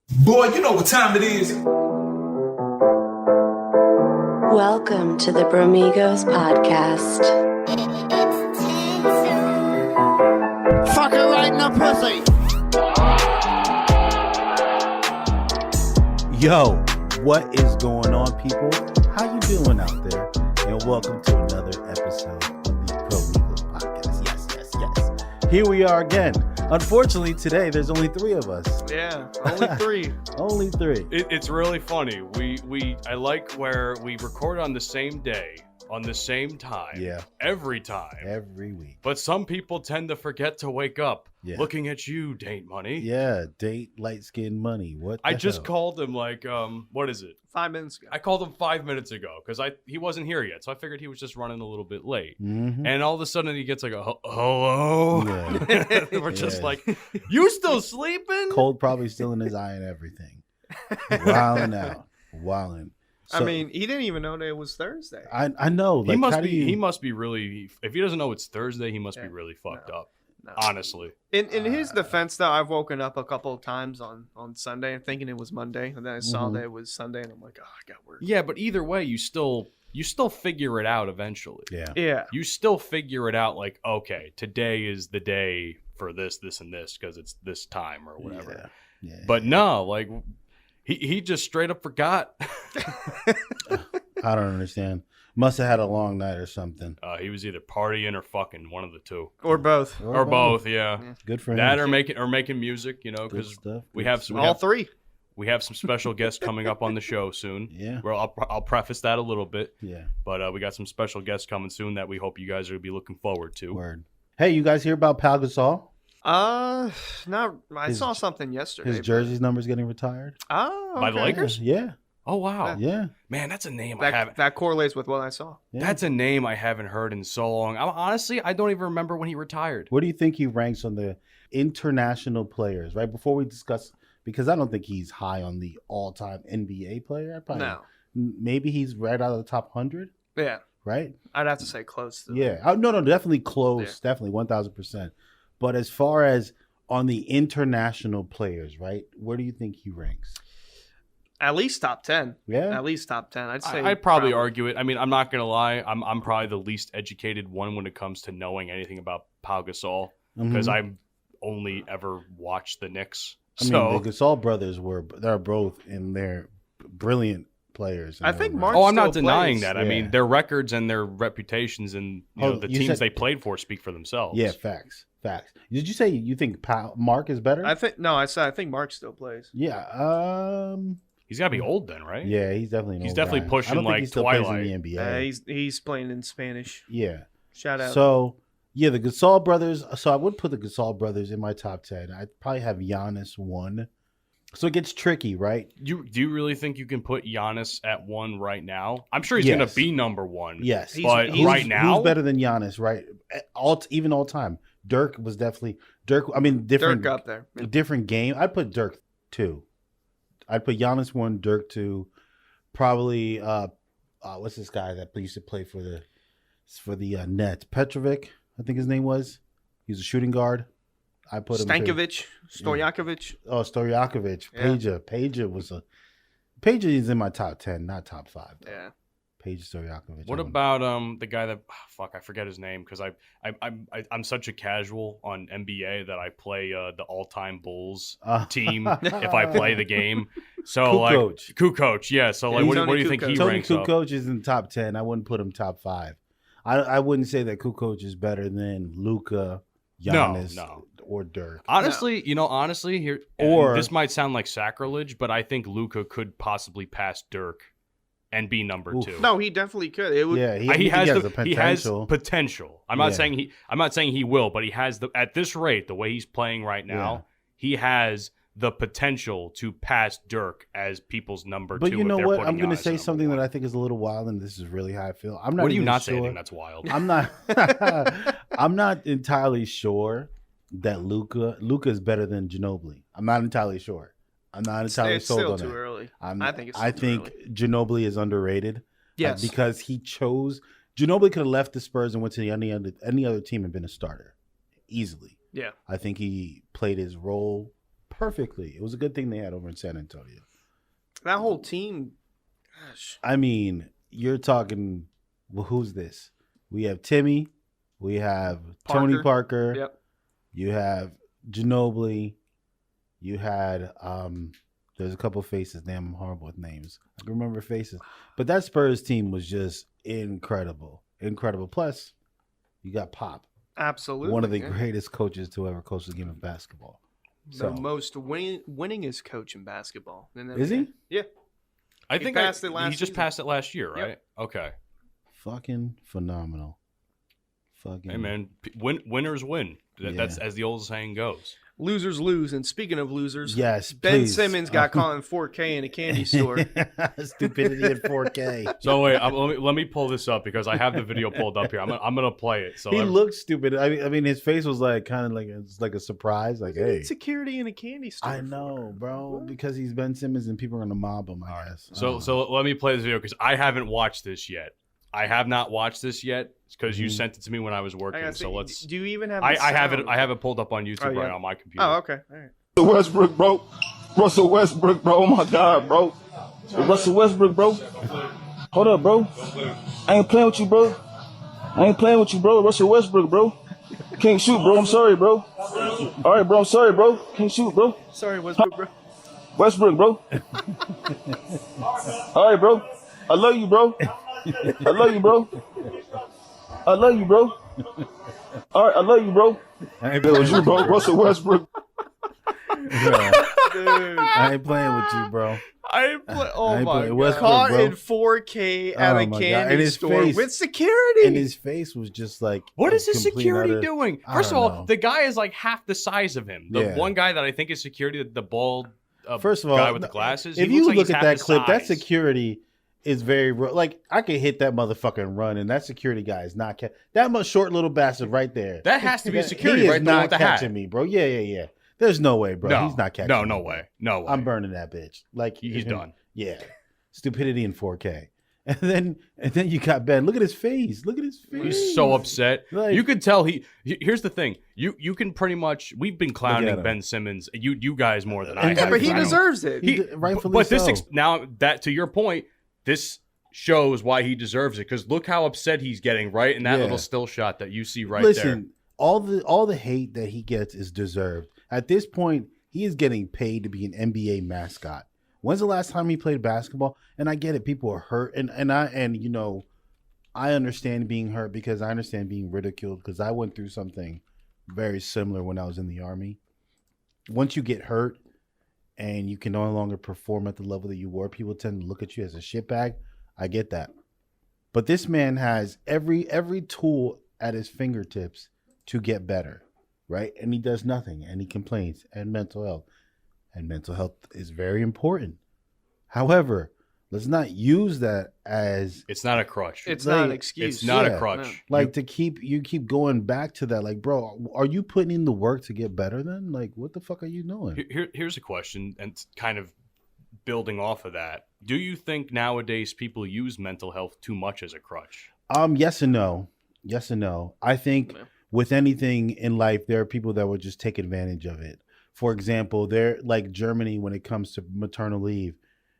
Boy, you know what time it is. Welcome to the Bromigos podcast. Fuck her right in the pussy. Yo, what is going on, people? How you doing out there? And welcome to another episode of the Bromigos podcast. Yes. Here we are again. Unfortunately, today there's only three of us. Yeah, only three. Only three. It's really funny. I like where we record on the same day, on the same time. Yeah. Every time. Every week. But some people tend to forget to wake up. Yeah. Looking at you, Date Money. Yeah, date light-skinned money. What the I just hell? called him what is it? 5 minutes ago. I called him 5 minutes ago because he wasn't here yet. So I figured he was just running a little bit late. Mhm. And all of a sudden he gets like a hello. Yeah. We're just like, you still sleeping? Cold probably still in his eye and everything. Wilding out. Wilding. I mean, he didn't even know that it was Thursday. I know. Like, He must be really. If he doesn't know it's Thursday, he must be really fucked up. No. Honestly. In his defense, though, I've woken up a couple of times on Sunday thinking it was Monday, and then I saw that it was Sunday, and I'm like, oh, I got work. Yeah, but either way, you still figure it out eventually. Yeah. Yeah. You still figure it out. Like, okay, today is the day for this, and this because it's this time or whatever. Yeah. But no, like he just straight up forgot. I don't understand. Must have had a long night or something. He was either partying or fucking, one of the two, Or both. or both. Yeah, Good for him. that or making music. You know, Good because stuff. we Good have stuff. All three. we have some special guests coming up on the show soon. Yeah. Well, I'll preface that a little bit. Yeah. But we got some special guests coming soon that we hope you guys are going to be looking forward to. Word. Hey, you guys hear about Pau Gasol? Not. I saw something yesterday. His jersey's number's getting retired. Oh, By the okay. Lakers? Yeah. Oh, wow. Yeah. Man, that's a name I haven't. That correlates with what I saw. Yeah. That's a name I haven't heard in so long. Honestly, I don't even remember when he retired. Where do you think he ranks on the international players? Right before we discuss, because I don't think he's high on the all-time NBA player. No. Maybe he's right out of the top 100. Yeah. Right. I'd have to say close to. Yeah. No, definitely close. Yeah. Definitely 1,000%. But as far as on the international players, right? Where do you think he ranks? At least top 10. Yeah. At least top 10. I'd say. I'd probably argue it. I mean, I'm not going to lie. I'm probably the least educated one when it comes to knowing anything about Pau Gasol because I've only ever watched the Knicks. I mean, the Gasol brothers they're both in their brilliant players. I think Mark. I'm not still denying plays. that. Yeah. I mean, their records and their reputations and the you teams said- they played for speak for themselves. Yeah, facts. Did you say you think Mark is better? I think Mark still plays. Yeah. He's got to be old then, right? Yeah, he's definitely. He's definitely guy. pushing, I don't think like, he still Twilight. plays in the NBA. He's playing in Spanish. Yeah. Shout out. So yeah, the Gasol brothers. So I would put the Gasol brothers in my top 10. I'd probably have Giannis 1. So it gets tricky, right? Do you really think you can put Giannis at 1 right now? I'm sure he's Yes. going to be number 1. Yes, but he's- right now, who's better than Giannis? Right, even all time. Dirk was definitely Dirk. I mean, different Dirk up there. different game. I'd put Dirk 2. I'd put Giannis 1, Dirk 2. Probably what's this guy that used to play for the Nets? Petrovic, I think his name was. He was a shooting guard. I put him. Stankovic, Stojakovic. Oh, Stojakovic. Yeah. Peja is in my top 10, not top 5. Though. Yeah. Peja Stojakovic. what about the guy that I forget his name because I'm such a casual on NBA that I play the all-time Bulls team if I play the game. So Kukoc, yeah. So like, what do you think he Tony ranks up? Kukoc is in top 10. I wouldn't put him top 5. I wouldn't say that Kukoc is better than Luka, Giannis, or Dirk. Honestly, here Or- this might sound like sacrilege, but I think Luka could possibly pass Dirk and be number 2. No, he definitely could. It would. Yeah, He has the potential. potential. I'm not saying he will, but he has at this rate, the way he's playing right now, he has the potential to pass Dirk as people's number 2. But you know if they're what? putting I'm going to Giannis say at something number that I 1. think is a little wild, and this is really how I feel. I'm not. What are you even not sure. saying? That's wild. I'm not. I'm not entirely sure that Luka is better than Ginobili. I'm not entirely sure. I'm not entirely It's sold still on too it. early. I think it's I too think early. Ginobili is underrated. Yes. Because he chose. Ginobili could have left the Spurs and went to any other team and been a starter easily. Yeah. I think he played his role perfectly. It was a good thing they had over in San Antonio. That whole team, gosh. I mean, you're talking, well, who's this? We have Timmy. We have Tony Parker. Yep. You have Ginobili. You had, there's a couple faces. Damn, I'm horrible with names. I can remember faces. But that Spurs team was just incredible. Incredible. Plus, you got Pop. Absolutely. One of the greatest coaches to ever coach the game of basketball. The most winningest coach in basketball. Is he? Yeah. I think he just passed it last year, right? Yep. Okay. Fucking phenomenal. Hey, man, winners win. That's as the old saying goes. Losers lose. And speaking of losers, yes, Ben Simmons got caught in 4K in a candy store. Stupidity in 4K. So wait, let me pull this up because I have the video pulled up here. I'm gonna play it. So he looked stupid. I mean, his face was like kind of like it's like a surprise. Like, hey, security in a candy store. I know, bro, because he's Ben Simmons and people are gonna mob him. I guess. So let me play this video because I haven't watched this yet. I have not watched this yet because you sent it to me when I was working. So let's. Do you even have? I have it. I have it pulled up on YouTube right on my computer. Oh, okay. All right. Westbrook, bro. Russell Westbrook, bro. Oh my God, bro. Russell Westbrook, bro. Hold up, bro. I ain't playing with you, bro. Russell Westbrook, bro. Can't shoot, bro. I'm sorry, bro. All right, bro. I'm sorry, bro. Can't shoot, bro. Sorry, Westbrook, bro. Westbrook, bro. All right, bro. I love you, bro. I love you, bro. All right, I love you, bro. That was you, bro. Russell Westbrook. I ain't playing with you, bro. Oh my God. Caught in 4K at a candy store with security. And his face was just like, what is his security doing? First of all, the guy is like half the size of him. The one guy that I think is security, the bald first of all, guy with the glasses. If you look at that clip, that security is very like I could hit that motherfucker and run, and that security guy is not that much short little bastard right there. That has to be a security he right is not with the catching hat. me, bro. Yeah. There's no way, bro. He's not catching me. No way. I'm burning that bitch. Like he's done. Yeah. Stupidity in 4K. And then you got Ben. Look at his face. He's so upset. Like, you could tell here's the thing. You can pretty much we've been clowning Ben Simmons. You guys more than I have. But he deserves it. Rightfully but so. Now that to your point, this shows why he deserves it because look how upset he's getting right in that little still shot that you see right there. Listen, all the hate that he gets is deserved. At this point, he is getting paid to be an NBA mascot. When's the last time he played basketball? And I get it, people are hurt, and you know, I understand being hurt because I understand being ridiculed because I went through something very similar when I was in the Army. Once you get hurt and you can no longer perform at the level that you were, people tend to look at you as a shitbag. I get that. But this man has every tool at his fingertips to get better, right? And he does nothing, and he complains, and mental health. And mental health is very important. However, let's not use that as... It's not a crutch. It's not an excuse. It's not a crutch. No. Like, you keep going back to that. Like, bro, are you putting in the work to get better then? Like, what the fuck are you doing? Here's a question, and kind of building off of that. Do you think nowadays people use mental health too much as a crutch? Yes and no. I think with anything in life, there are people that would just take advantage of it. For example, they're like Germany when it comes to maternal leave.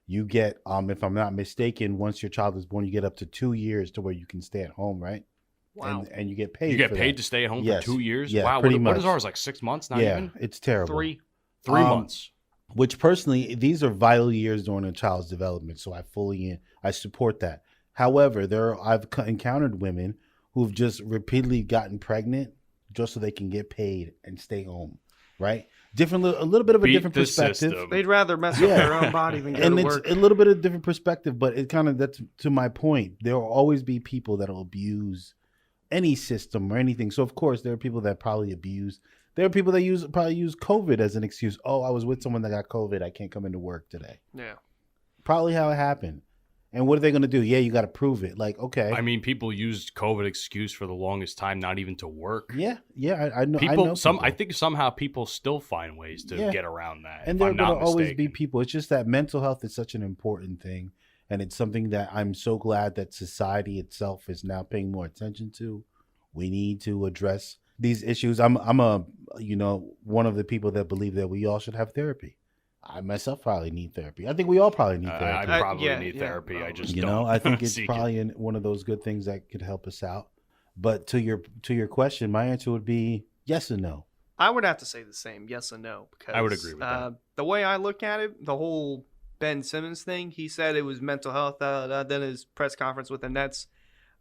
You get, if I'm not mistaken, once your child is born, you get up to 2 years to where you can stay at home, right? Wow. And you get paid. You get for paid that. to stay at home Yes. for 2 years? Yeah, wow. pretty What much. is ours? Like 6 months? Not even? It's terrible. Three months. Which personally, these are vital years during a child's development. So I support that. However, I've encountered women who've just repeatedly gotten pregnant just so they can get paid and stay home, right? A little bit of a different perspective. System. They'd rather mess with their own body than go to work. It's a little bit of a different perspective, but it kind of, that's to my point. There will always be people that will abuse any system or anything. So of course there are people that probably abuse. There are people that probably use COVID as an excuse. Oh, I was with someone that got COVID. I can't come into work today. Yeah. Probably how it happened. And what are they going to do? Yeah, you got to prove it. Like, okay. I mean, people used COVID excuse for the longest time, not even to work. Yeah, I know. I think somehow people still find ways to get around that. And there are going to always be people. It's just that mental health is such an important thing. And it's something that I'm so glad that society itself is now paying more attention to. We need to address these issues. I'm one of the people that believe that we all should have therapy. I myself probably need therapy. I think we all probably need therapy. I probably yeah, need therapy. I just I think it's seek probably one of those good things that could help us out. But to your question, my answer would be yes and no. I would have to say the same, yes and no. Because I would agree with that. The way I look at it, the whole Ben Simmons thing, he said it was mental health. Then his press conference with the Nets,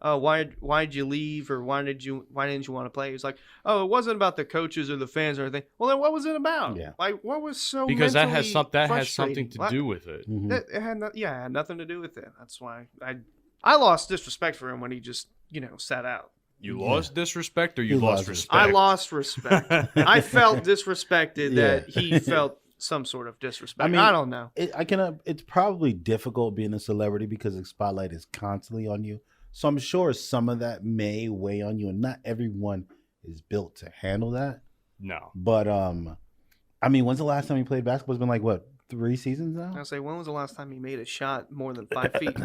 why'd you leave, or why didn't you want to play? He was like, oh, it wasn't about the coaches or the fans or anything. Well, then what was it about? Yeah. Like, what was so because that has frustrating? something to do with it. Mhm. It had nothing to do with it. That's why I lost disrespect for him when he just sat out. You lost disrespect, or you You lost lost respect? I lost respect. I felt disrespected that he felt some sort of disrespect. I mean, I don't know. It's probably difficult being a celebrity because the spotlight is constantly on you. So I'm sure some of that may weigh on you, and not everyone is built to handle that. No. But I mean, when's the last time you played basketball? It's been like what, 3 seasons now? I'll say, when was the last time he made a shot more than 5 feet?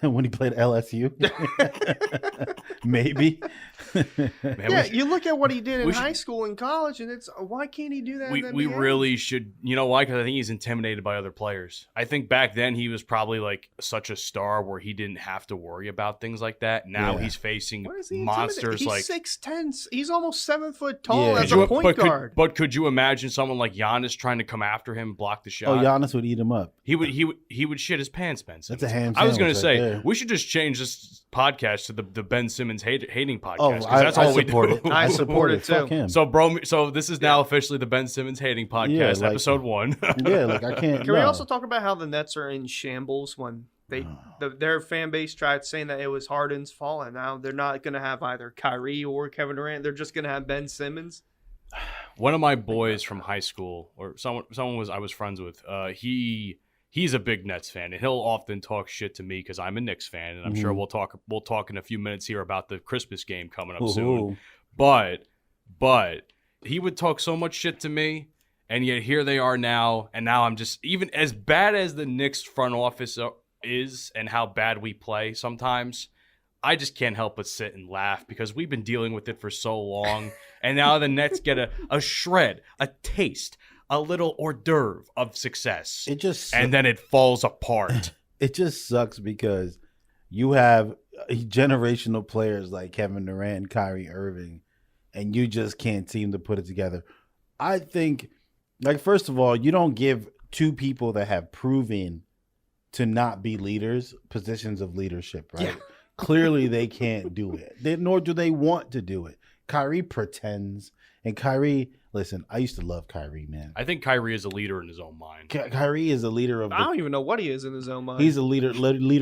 When he played LSU, maybe. Yeah, you look at what he did in high school and college, and it's why can't he do that? in the We NBA? really should. You know why? Because I think he's intimidated by other players. I think back then he was probably like such a star where he didn't have to worry about things like that. Now he's facing What is he monsters he's like 6'10". He's almost 7 foot tall Yeah. as a point but guard. But could you imagine someone like Giannis trying to come after him, block the shot? Oh, Giannis would eat him up. He would shit his pants, Ben Simmons. That's a ham I was going to sandwich right say there. we should just change this podcast to the Ben Simmons hating podcast. Oh, 'cause that's all we support do. it. I support it, Fuck too. him. So this is now officially the Ben Simmons hating podcast, like- episode 1. Yeah, like I can't. Can we no. also talk about how the Nets are in shambles when their fan base tried saying that it was Harden's fault, and now they're not going to have either Kyrie or Kevin Durant. They're just going to have Ben Simmons. One of my boys from high school, or someone I was friends with, he's a big Nets fan, and he'll often talk shit to me because I'm a Knicks fan, and I'm sure we'll talk in a few minutes here about the Christmas game coming up soon. But he would talk so much shit to me, and yet here they are now, and now I'm just, even as bad as the Knicks front office is and how bad we play sometimes, I just can't help but sit and laugh because we've been dealing with it for so long, and now the Nets get a shred, a taste, a little hors d'oeuvre of success. And then it falls apart. It just sucks because you have generational players like Kevin Durant, Kyrie Irving, and you just can't seem to put it together. I think, like, first of all, you don't give two people that have proven to not be leaders positions of leadership, right? Yeah. Clearly they can't do it, nor do they want to do it. Kyrie pretends, and Kyrie, listen, I used to love Kyrie, man. I think Kyrie is a leader in his own mind. Kyrie is a leader of I don't even know what he is in his own mind. He's a leader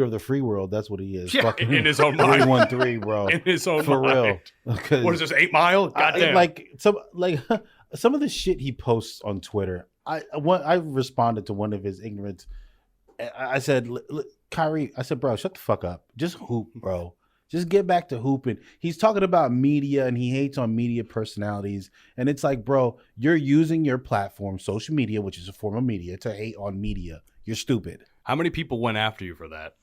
of the free world. That's what he is. Yeah, in his own mind. 313, bro. In his own For mind. real. What is this, 8 Mile? Goddamn. Some of the shit he posts on Twitter, I responded to one of his ignorance. I said, Kyrie, bro, shut the fuck up. Just hoop, bro. Just get back to hooping. He's talking about media and he hates on media personalities. And it's like, bro, you're using your platform, social media, which is a form of media, to hate on media. You're stupid. How many people went after you for that?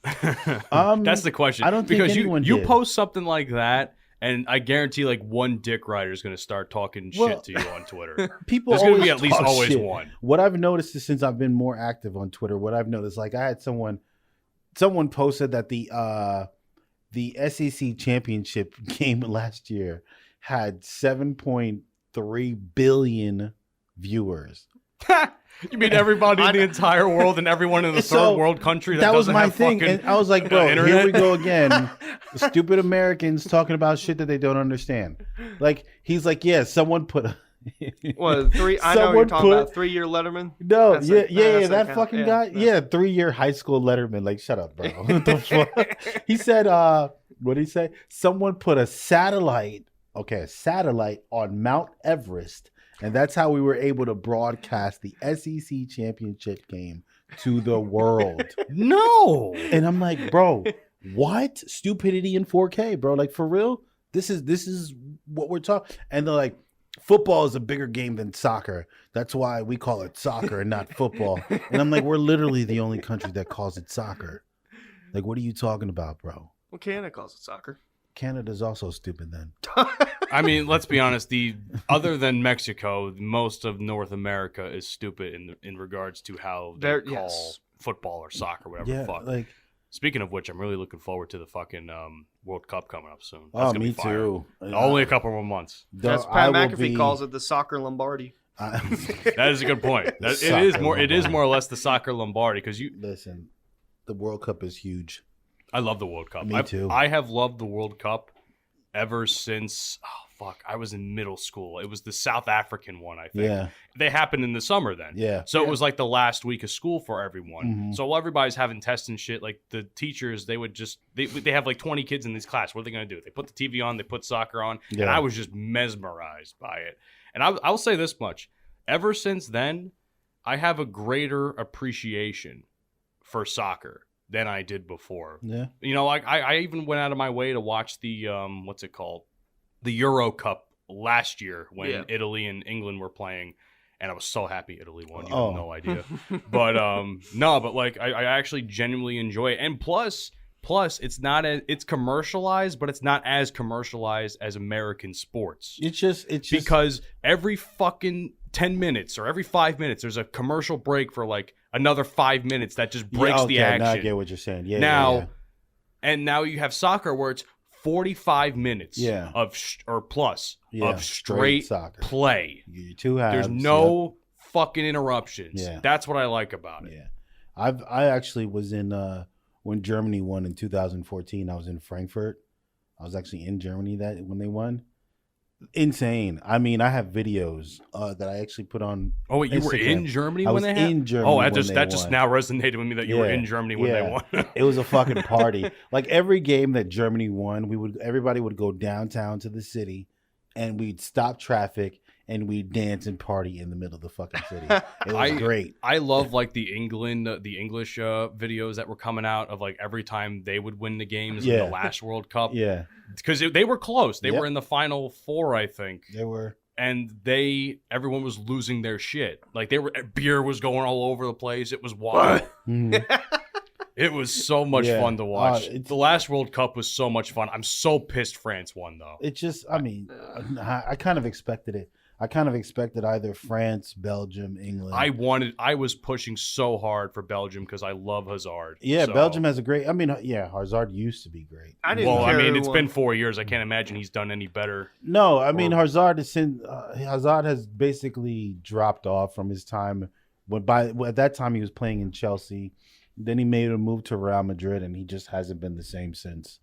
That's the question. I don't think anyone you did. post something like that, and I guarantee like one dick rider is going to start talking shit to you on Twitter. People There's going to always be at least talk always shit. one. What I've noticed is since I've been more active on Twitter, what I've noticed, like I had someone posted that the SEC championship game last year had 7.3 billion viewers. You mean everybody in the entire world and everyone in the third world country that was doesn't my have thing, fucking and I was like, bro, internet? here we go again. Stupid Americans talking about shit that they don't understand. Like he's like, yeah, someone put. What, 3? I know you're talking about 3-year Letterman. No, That's that fucking guy. Yeah, 3-year high school Letterman. Like, shut up, bro. What the fuck? He said, what did he say? Someone put a satellite on Mount Everest, and that's how we were able to broadcast the SEC championship game to the world. No. And I'm like, bro, what? Stupidity in 4K, bro. Like, for real? This is what we're talking. And they're like, football is a bigger game than soccer. That's why we call it soccer and not football. And I'm like, we're literally the only country that calls it soccer. Like, what are you talking about, bro? Well, Canada calls it soccer. Canada's also stupid then. I mean, let's be honest. Other than Mexico, most of North America is stupid in regards to how they call football or soccer, whatever. Yeah, the fuck. like. Speaking of which, I'm really looking forward to the fucking World Cup coming up soon. That's gonna be fire. Too. Only a couple more months. As Pat McAfee calls it, the soccer Lombardi. That is a good point. It is more or less the soccer Lombardi because you listen. The World Cup is huge. I love the World Cup. Me too. I have loved the World Cup ever since. I was in middle school. It was the South African one, I think. Yeah. They happened in the summer then. Yeah. So it was like the last week of school for everyone. Mm-hmm. So while everybody's having tests and shit, like the teachers, they would just they have like 20 kids in this class. What are they gonna do? They put the TV on, they put soccer on, and I was just mesmerized by it. And I'll say this much: ever since then, I have a greater appreciation for soccer than I did before. Yeah. You know, like I even went out of my way to watch the what's it called? The Euro Cup last year when Italy and England were playing, and I was so happy Italy won. You have no idea. But but like I actually genuinely enjoy it. And plus it's commercialized, but it's not as commercialized as American sports. It's just because every fucking 10 minutes or every 5 minutes there's a commercial break for like another 5 minutes that just breaks the action. Now I get what you're saying. Yeah. Now and now you have soccer where it's 45 minutes of straight soccer play. Two halves. There's no fucking interruptions. Yeah. That's what I like about it. Yeah. I actually was in when Germany won in 2014. I was in Frankfurt. I was actually in Germany when they won. Insane. I mean, I have videos that I actually put on. Oh, wait, you were in Germany when they won? In Germany. Oh, that just now resonated with me that you were in Germany when they won. It was a fucking party. Like every game that Germany won, everybody would go downtown to the city, and we'd stop traffic and we'd dance and party in the middle of the fucking city. It was great. I love like the English videos that were coming out of like every time they would win the games in the last World Cup. Yeah. Because they were close. They were in the final four, I think. They were. And everyone was losing their shit. Like beer was going all over the place. It was wild. It was so much fun to watch. The last World Cup was so much fun. I'm so pissed France won, though. It just, I mean, I kind of expected it. I kind of expected either France, Belgium, England. I was pushing so hard for Belgium because I love Hazard. Yeah, so. Belgium has a great. I mean, Hazard used to be great. It's been 4 years. I can't imagine he's done any better. No, I mean Hazard has basically dropped off from his time. At that time he was playing in Chelsea. Then he made a move to Real Madrid, and he just hasn't been the same since.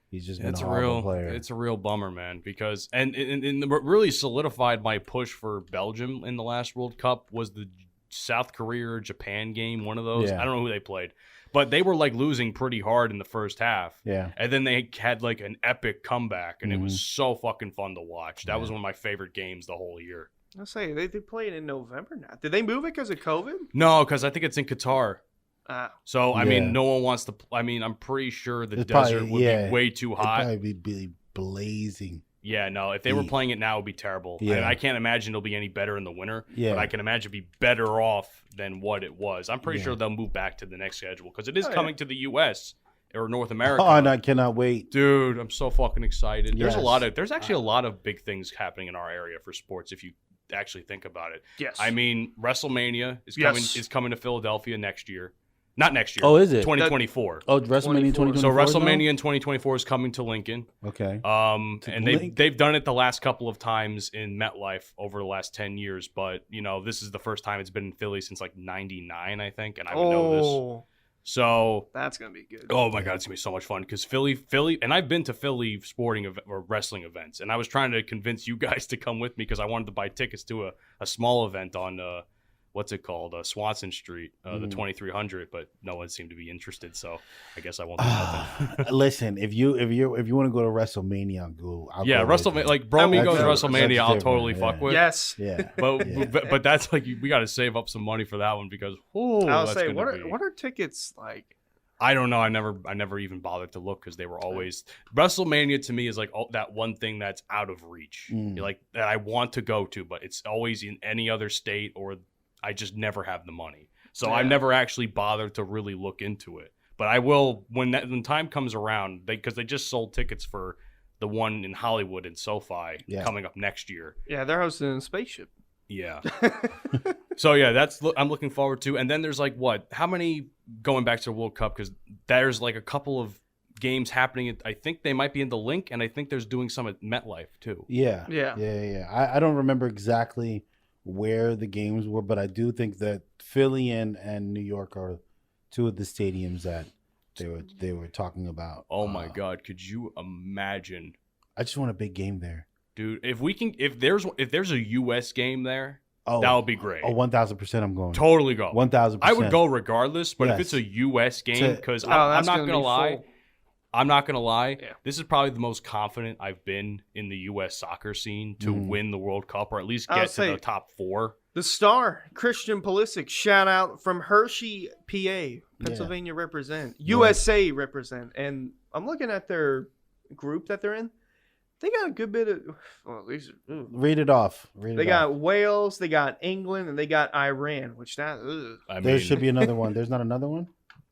He's just been a horrible player. It's a real bummer, man, because and what really solidified my push for Belgium in the last World Cup was the South Korea or Japan game, one of those. I don't know who they played, but they were like losing pretty hard in the first half. Yeah. And then they had like an epic comeback, and it was so fucking fun to watch. That was one of my favorite games the whole year. I'll say they played in November now. Did they move it because of COVID? No, because I think it's in Qatar. So, I mean, no one wants to. I mean, I'm pretty sure the desert would be way too hot. It'd probably be blazing. Yeah, no, if they were playing it now, it would be terrible. Yeah. And I can't imagine it'll be any better in the winter. Yeah. But I can imagine it'd be better off than what it was. I'm pretty sure they'll move back to the next schedule because it is coming to the U.S. or North America. Oh, and I cannot wait. Dude, I'm so fucking excited. Yes. There's actually a lot of big things happening in our area for sports if you actually think about it. Yes. I mean, WrestleMania is coming to Philadelphia next year. Not next year. Oh, is it? 2024. WrestleMania 2024. So WrestleMania in 2024 is coming to Lincoln. Okay. And they've done it the last couple of times in MetLife over the last 10 years, but this is the first time it's been in Philly since like 99, I think, and I would know this. So that's gonna be good. Oh my god, it's gonna be so much fun because Philly, and I've been to Philly sporting or wrestling events, and I was trying to convince you guys to come with me because I wanted to buy tickets to a small event on what's it called? Swanson Street, the 2300, but no one seemed to be interested. So I guess I won't do nothing. Listen, if you want to go to WrestleMania, I'll go. WrestleMania, like Bromigos WrestleMania, I'll totally fuck with. Yes, yeah, but that's like we got to save up some money for that one because I'll say what are tickets like? I don't know. I never even bothered to look because they were always WrestleMania to me is like that one thing that's out of reach, like that I want to go to, but it's always in any other state or. I just never have the money. So I've never actually bothered to really look into it. But I will when time comes around because they just sold tickets for the one in Hollywood and SoFi Yeah. coming up next year. Yeah, they're hosting a spaceship. Yeah. So yeah, I'm looking forward to. And then there's like how many going back to the World Cup, because there's like a couple of games happening. I think they might be in the Link, and I think there's doing some at MetLife too. Yeah. I don't remember exactly where the games were, but I do think that Philly and New York are two of the stadiums that they were talking about. Oh my God, could you imagine? I just want a big game there, dude. If there's a U.S. game there, that would be great. Oh, 1,000% I'm going. Totally go. 1,000%. I would go regardless, but if Yes. it's a U.S. game, because Oh, I'm that's not gonna gonna be lie. full. I'm not gonna lie. Yeah. This is probably the most confident I've been in the U.S. soccer scene to win the World Cup, or at least I'll get to say- the top 4. The star, Christian Pulisic, shout out from Hershey, PA, Pennsylvania represent, USA represent. And I'm looking at their group that they're in. They got a good bit of, well, these are, Read it off. they got Wales, they got England, and they got Iran, which that, There should be another one. There's not another one?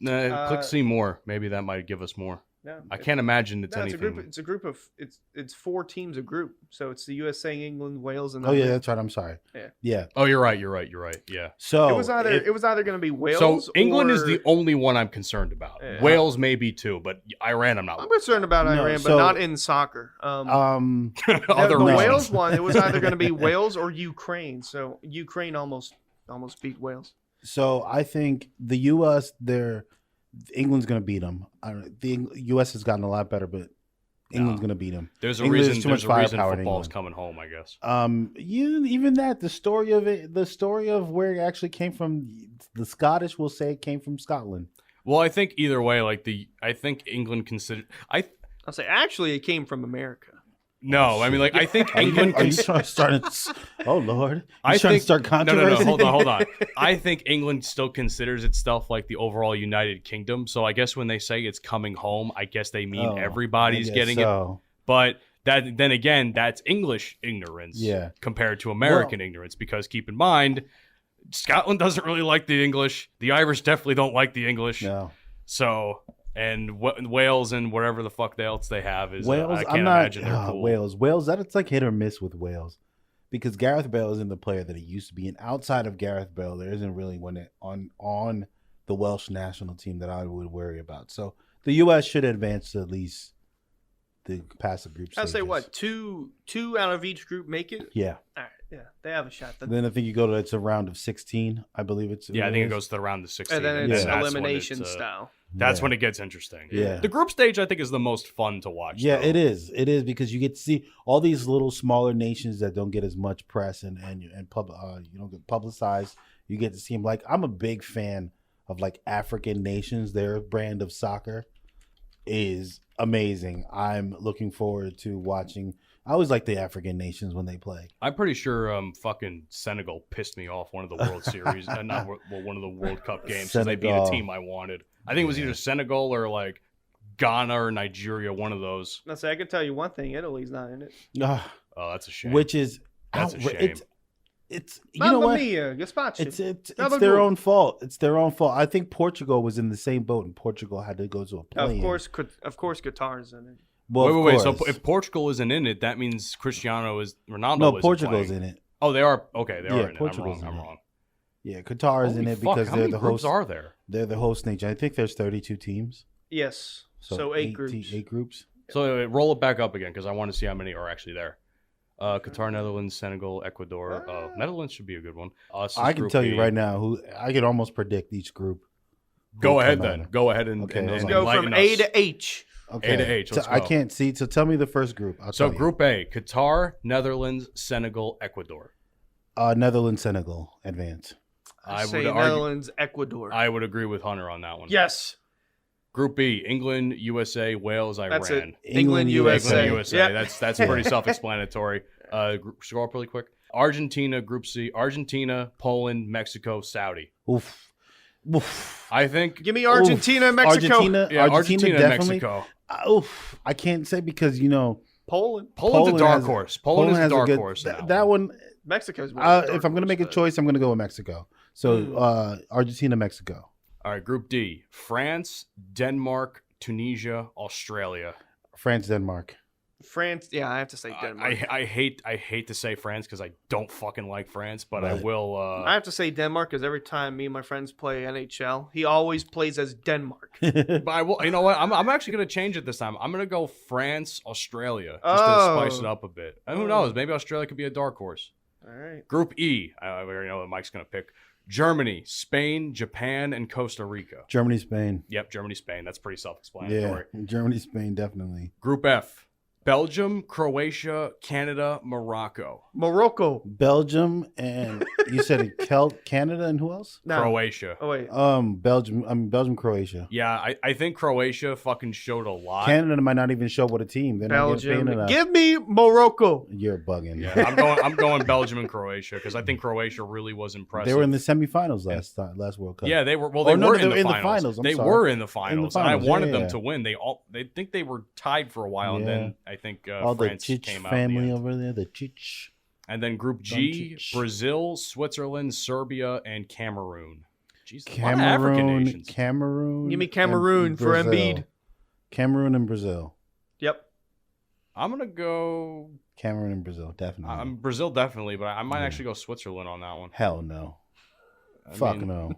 Click see more. Maybe that might give us more. no, I can't imagine it's no, anything. It's a group of, it's 4 teams a group. So it's the USA, England, Wales, and Oh, yeah, Iran. that's right. I'm sorry. Yeah. Oh, you're right. Yeah. So It was either going to be Wales. So England is or- the only one I'm concerned about. Yeah. Wales maybe too, but Iran I'm not. I'm concerned about No, Iran, so- but not in soccer. Other the reasons. Wales one, it was either going to be Wales or Ukraine. So Ukraine almost beat Wales. So I think the U.S. England's going to beat them. The U.S. has gotten a lot better, but England's going to beat them. There's a England reason. has too much There's a reason firepower in football's England. coming home, I guess. Even that the story of where it actually came from. The Scottish will say it came from Scotland. Well, I think either way, I think England considered. I'll say actually it came from America. No, I mean, like, I think England. Are you starting? Oh Lord! I trying think to start controversy? No. Hold on. I think England still considers itself like the overall United Kingdom. So I guess when they say it's coming home, I guess they mean everybody's getting it. But then again, that's English ignorance, compared to American ignorance. Because keep in mind, Scotland doesn't really like the English. The Irish definitely don't like the English. No. So. And Wales and whatever the fuck else they have is Wales. I can't imagine they're cool. Wales. That's like hit or miss with Wales, because Gareth Bale isn't the player that he used to be. And outside of Gareth Bale, there isn't really one on the Welsh national team that I would worry about. So the U.S. should advance to at least the past the group I'll stages. say what two out of each group make it. Yeah. All right. Yeah, they have a shot. Then I think you go to it's a round of 16. I believe it's. Yeah, I think it goes to the round of 16. And then and it's that's when elimination it's, style. That's Yeah. when it gets interesting. Yeah. The group stage, I think, is the most fun to watch. Yeah, though. it is. It is because you get to see all these little smaller nations that don't get as much press and you don't get publicized. You get to see them. Like, I'm a big fan of like African nations. Their brand of soccer is amazing. I'm looking forward to watching. I always like the African nations when they play. I'm pretty sure fucking Senegal pissed me off one of the World Series, one of the World Cup games, because they beat a Senegal. team I wanted. I think it was either Senegal or like Ghana or Nigeria, one of those. I'll say I can tell you one thing: Italy's not in it. Ah, Oh, that's a shame. which is That's a outra- shame. It's you know Mamma what? mia, gazpacho. It's Gabagool. their own fault. It's their own fault. I think Portugal was in the same boat, and Portugal had to go to a play. Of course, Qatar's in it. Well, wait. of So course. if Portugal isn't in it, that means Ronaldo no, isn't Portugal's playing. in it. Oh, they are. Okay, they Yeah, are in it. Portugal's I'm in it. wrong. Yeah, Qatar is in Holy it fuck, because how they're many the groups host. are there? They're the host nation. I think there's 32 teams. Yes. So 8 groups. 8 groups. So roll it back up again because I want to see how many are actually there. Qatar, Netherlands, Senegal, Ecuador. Netherlands should be a good one. Us is I can Group tell B. you right now who I can almost predict each group. Go will ahead come then. out. Go ahead and, Okay, and, hold and on. Go enlighten from us. A to H. Okay. A to H, let's I go. can't see. So tell me the first group. I'll So tell you. Group A: Qatar, Netherlands, Senegal, Ecuador. Netherlands, Senegal, advance. I I say would argue. Netherlands, Ecuador. I would agree with Hunter on that one. Yes. Group B: England, USA, Wales, Iran. That's it. England, England, USA. England, USA. Yep. That's pretty self-explanatory. Scroll up really quick. Argentina, Group C: Argentina, Poland, Mexico, Saudi. Oof. Oof. I think. Give me Argentina, Mexico. Yeah, Argentina, definitely. Mexico. Oof. I can't say because Poland. Poland's a dark has- horse. Poland is a has dark good- horse. in That one. Mexico's If I'm gonna make a choice, I'm gonna go with Mexico. So Argentina, Mexico. All right, Group D: France, Denmark, Tunisia, Australia. France, Denmark. France, yeah, I have to say Denmark. I hate to say France because I don't fucking like France, but I will. I have to say Denmark because every time me and my friends play NHL, he always plays as Denmark. But I will. You know what? I'm actually gonna change it this time. I'm gonna go France, Australia, just to spice it up a bit. And who knows? Maybe Australia could be a dark horse. All right. Group E. I already know that Mike's gonna pick Germany, Spain, Japan, and Costa Rica. Germany, Spain. Yep, Germany, Spain. That's pretty self-explanatory. Yeah, Germany, Spain, definitely. Group F. Belgium, Croatia, Canada, Morocco. Belgium, and you said Canada, and who else? No. Croatia. Oh wait. Belgium, Croatia. Yeah, I think Croatia fucking showed a lot. Canada might not even show what a team. They're Belgium. not Give me Morocco. You're bugging. Yeah, I'm going Belgium and Croatia because I think Croatia really was impressive. They were in the semifinals last World Cup. Yeah, they were. Well, they were in the finals. They were in the finals, and I wanted them yeah. to win. They think they were tied for a while, and then I think all France the Chich came out. family over there, the Chich. And then Group G: Doncic. Brazil, Switzerland, Serbia, and Cameroon. Jesus, a lot of African nations. Cameroon. Give me Cameroon and for Brazil. Embiid. Cameroon and Brazil. Yep. I'm gonna go. Cameroon and Brazil, definitely. Brazil definitely, but I might actually go Switzerland on that one. Hell no. I mean, no.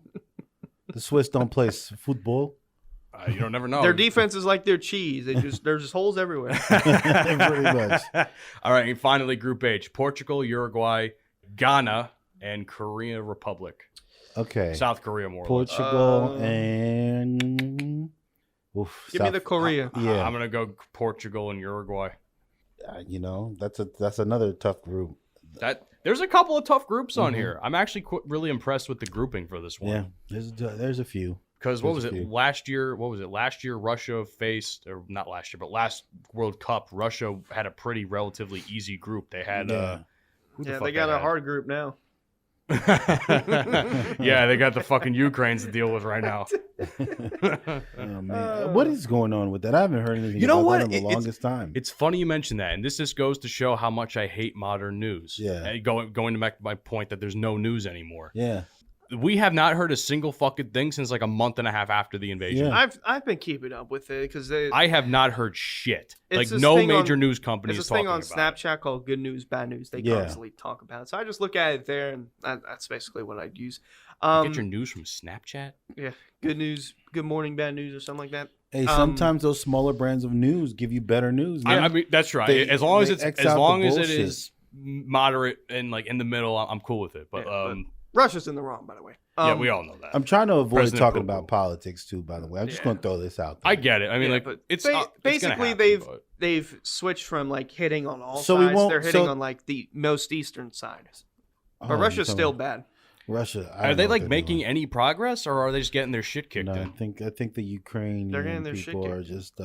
The Swiss don't play football. You don't never know. Their defense is like their cheese. There's just holes everywhere. Pretty much. All right, and finally, Group H: Portugal, Uruguay, Ghana, and Korea Republic. Okay. South Korea, more. Portugal and. Oof, Give me the Korea. Yeah. I'm gonna go Portugal and Uruguay. That's another tough group. There's a couple of tough groups on here. I'm actually really impressed with the grouping for this one. Yeah, there's a few. Because what was it last year? Last year Russia faced, or not last year, but last World Cup, Russia had a pretty relatively easy group. They had They got a hard group now. Yeah, they got the fucking Ukraines to deal with right now. Oh, man. What is going on with that? I haven't heard anything about that in the longest time. It's funny you mention that, and this just goes to show how much I hate modern news. Yeah. And going to my point that there's no news anymore. Yeah. We have not heard a single fucking thing since like a month and a half after the invasion. Yeah. I've been keeping up with it because I have not heard shit. It's Like this no thing major on- news company There's is this talking thing on about it. Snapchat called Good News, Bad News. They constantly talk about it. So I just look at it there, and that's basically what I'd use. Get your news from Snapchat? Yeah, Good News, Good Morning, Bad News, or something like that. Hey, sometimes those smaller brands of news give you better news. I mean, that's right. They- as long as they it's X as out the long as it bullshit. is moderate and like in the middle, I'm cool with it. But Russia's in the wrong, by the way. yeah, we all know that. I'm trying to avoid President talking Poo-Poo. about politics too. By the way, I'm just going to throw this out there. I get it. I mean, but it's basically it's gonna happen, they've switched from like hitting on all So we sides. won't- They're hitting so- on like the most eastern side. Oh, But Russia's you're still talking- bad. Russia. I Are don't they know what like they're making doing. any progress, or are they just getting their shit kicked No, in? I think the Ukrainian They're getting their shit people kicked. are just.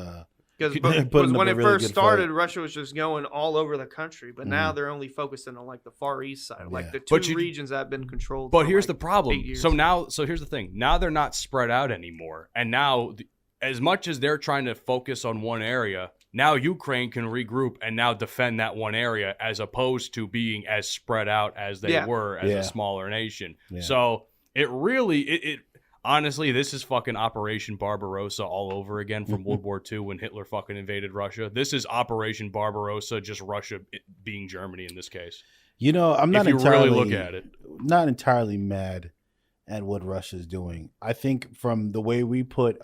Because putting up when a it really first good started, fight. Russia was just going all over the country. But now they're only focusing on like the far east side, like Yeah. the But two you- regions that have been controlled. But for, here's like, the problem. 8 years. So here's the thing. Now they're not spread out anymore. And now, as much as they're trying to focus on one area, now Ukraine can regroup and now defend that one area as opposed to being as spread out as they Yeah. were as Yeah. a smaller nation. Yeah. So it really, honestly, this is fucking Operation Barbarossa all over again from World War II when Hitler fucking invaded Russia. This is Operation Barbarossa, just Russia being Germany in this case. You know, I'm not If you entirely really look at it. not entirely mad at what Russia's doing. I think from the way we put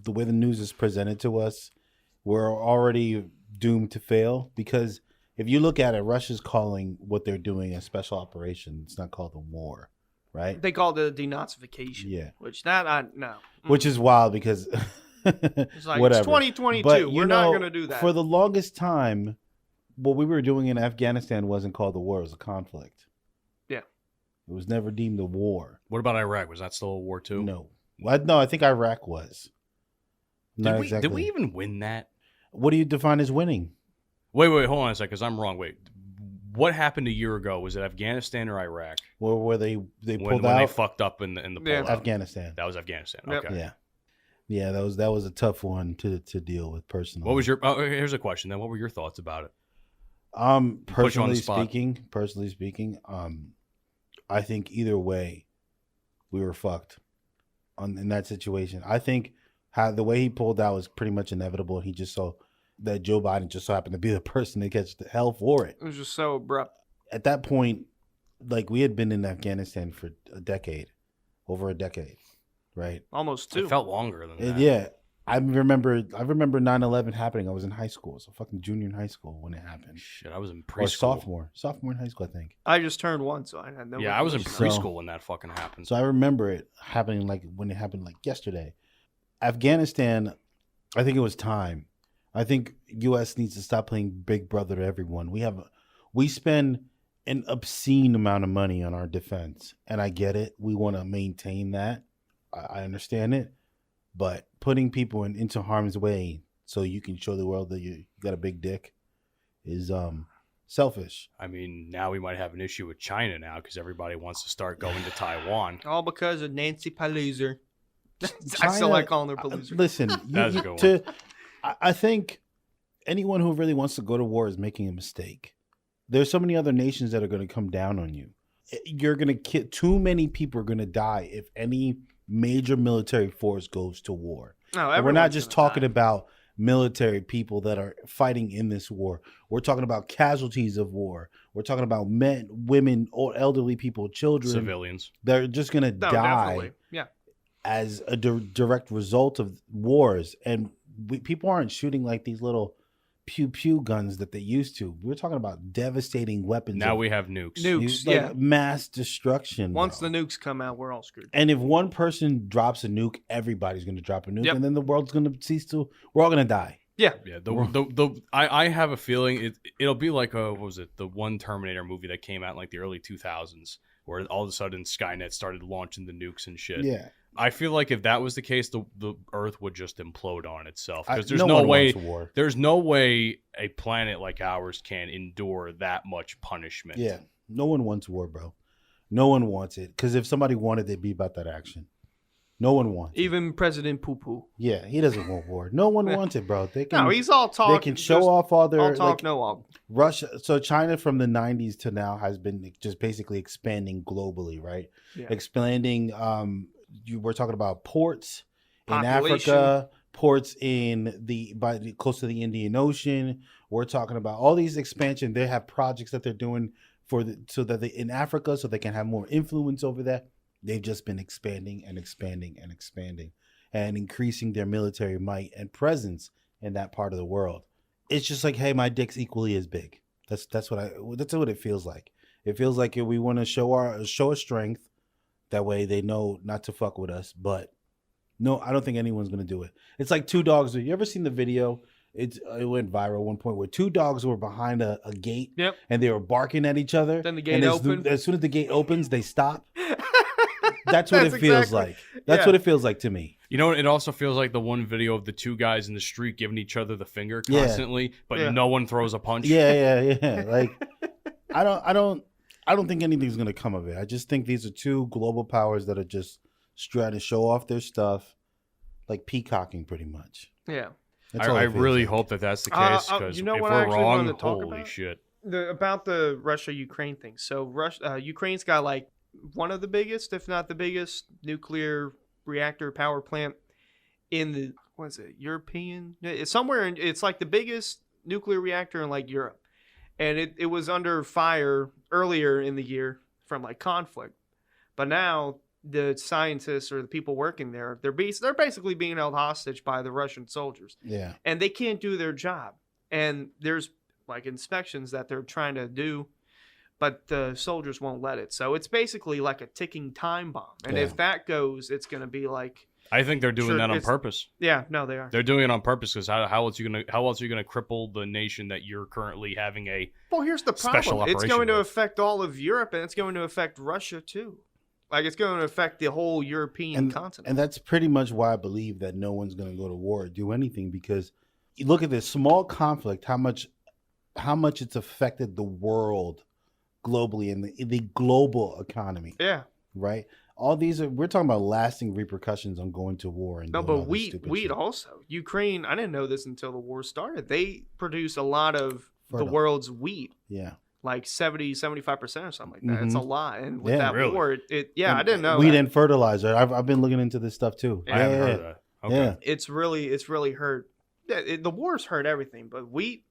the way the news is presented to us, we're already doomed to fail because if you look at it, Russia's calling what they're doing a special operation. It's not called a war, right? they called it a denazification. Yeah. Which no. Which is wild because It's like whatever. it's 2022. But, We're not going to do that. For the longest time, what we were doing in Afghanistan wasn't called a war; it was a conflict. Yeah. It was never deemed a war. What about Iraq? Was that still a war too? No. No, I think Iraq was. Not exactly. Did we even win that? What do you define as winning? Wait, hold on a second, because I'm wrong. Wait, what happened a year ago? Was it Afghanistan or Iraq? Where they pulled when out? they fucked up in the Yeah. pullout? Afghanistan. That was Afghanistan. Yep. Okay. Yeah, that was a tough one to deal with personally. What was your? Oh, here's a question. Then, what were your thoughts about it? Personally you on the spot. speaking, I think either way, we were fucked in that situation. I think the way he pulled out was pretty much inevitable. He just saw that Joe Biden just so happened to be the person that gets the hell for it. It was just so abrupt. At that point, like we had been in Afghanistan for over a decade, right? Almost 2. It felt longer than that. Yeah. I remember 9/11 happening. I was in high school. So fucking junior in high school when it happened. Shit, I was in Or preschool. sophomore in high school, I think. I just turned 1, so I had no. Yeah, I was in recollection. preschool when that fucking happened. So I remember it happening when it happened yesterday. Afghanistan, I think it was time. I think U.S. needs to stop playing Big Brother to everyone. We spend an obscene amount of money on our defense, and I get it. We want to maintain that. I understand it, but putting people into harm's way so you can show the world that you got a big dick is selfish. I mean, now we might have an issue with China now because everybody wants to start going to Taiwan. All because of Nancy Pelosi. I China- still like calling her Pelosi. Listen, That's a good one. I think anyone who really wants to go to war is making a mistake. There's so many other nations that are going to come down on you. You're going to too many people are going to die if any major military force goes to war. No, And we're not everyone's just gonna talking die. about military people that are fighting in this war. We're talking about casualties of war. We're talking about men, women, old, elderly people, children. Civilians. They're just going to No, die definitely. Yeah. as a direct result of wars. And people aren't shooting like these little pew guns that they used to. We're talking about devastating weapons. Now we have nukes. Nukes, like yeah. mass destruction. Once bro. the nukes come out, we're all screwed. And if one person drops a nuke, everybody's going to drop a nuke, Yep. and then the world's going to cease to. We're all going to die. Yeah. Yeah, I have a feeling it'll be like what was it, the one Terminator movie that came out in like the early 2000s, where all of a sudden Skynet started launching the nukes and shit. Yeah, I feel like if that was the case, the Earth would just implode on itself because there's no no one way wants a war. there's no way a planet like ours can endure that much punishment. Yeah, no one wants war, bro. No one wants it because if somebody wanted, they'd be about that action. No one wants it. Even President Poo Poo. Yeah, he doesn't want war. No one wants it, bro. They can. No, he's all talk. They can show just off all their all talk, no walk. Russia. So China from the 90s to now has been just basically expanding globally, right? Yeah. Expanding. We're talking about ports in Population. Africa, ports close to the Indian Ocean. We're talking about all these expansion. They have projects that they're doing in Africa, so they can have more influence over that. They've just been expanding and expanding and expanding and increasing their military might and presence in that part of the world. It's just like, hey, my dick's equally as big. That's what it feels like. It feels like we want to show our strength. That way they know not to fuck with us. But no, I don't think anyone's gonna do it. It's like two dogs. You ever seen the video? It went viral at one point where two dogs were behind a gate. Yep. And they were barking at each other. Then the gate and opened. as soon as the gate opens, they stop. That's what That's it feels exactly- like. That's yeah. what it feels like to me. You know, it also feels like the one video of the two guys in the street giving each other the finger Yeah. constantly, but Yeah. no one throws a punch. Yeah. Like I don't think anything's gonna come of it. I just think these are two global powers that are just trying to show off their stuff, like peacocking, pretty much. Yeah. That's all I it feels really like. hope that that's the case because you know if what I we're actually wrong, wanted to talk holy about? shit. About the Russia-Ukraine thing. So Ukraine's got like one of the biggest, if not the biggest, nuclear reactor power plant in the European? It's somewhere in, it's like the biggest nuclear reactor in like Europe, and it was under fire earlier in the year from like conflict, but now the scientists or the people working there, they're basically being held hostage by the Russian soldiers, Yeah. and they can't do their job. And there's like inspections that they're trying to do, but the soldiers won't let it. So it's basically like a ticking time bomb. And Yeah. if that goes, it's going to be like, I think they're doing Sure, that on it's- purpose. yeah, no, they are. They're doing it on purpose because how else are you gonna cripple the nation that you're currently having a Well, here's the special problem. It's operation going to with? affect all of Europe, and it's going to affect Russia too. Like it's going to affect the whole European continent. And that's pretty much why I believe that no one's going to go to war or do anything, because you look at this small conflict, how much it's affected the world globally and the global economy, yeah. right? All these we're talking about lasting repercussions on going to war and No, doing all but this wheat stupid wheat shit. also. Ukraine, I didn't know this until the war started. They produce a lot of Fertile. the world's wheat. Yeah. Like 75% or something like that. It's a lot. And with Yeah, that really? war, I didn't know Wheat that. and fertilizer. I've been looking into this stuff too. I haven't heard of that. Okay. Yeah. It's really hurt Yeah, the wars hurt everything, but wheat,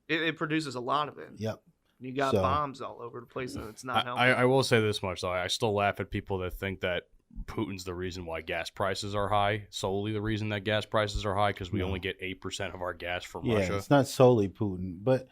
it produces a lot of it. Yep. You got bombs all over the place, and it's not helping. I will say this much, though. I still laugh at people that think that Putin's the reason why gas prices are high, solely the reason that gas prices are high, because we only get 8% of our gas from Russia. It's not solely Putin, but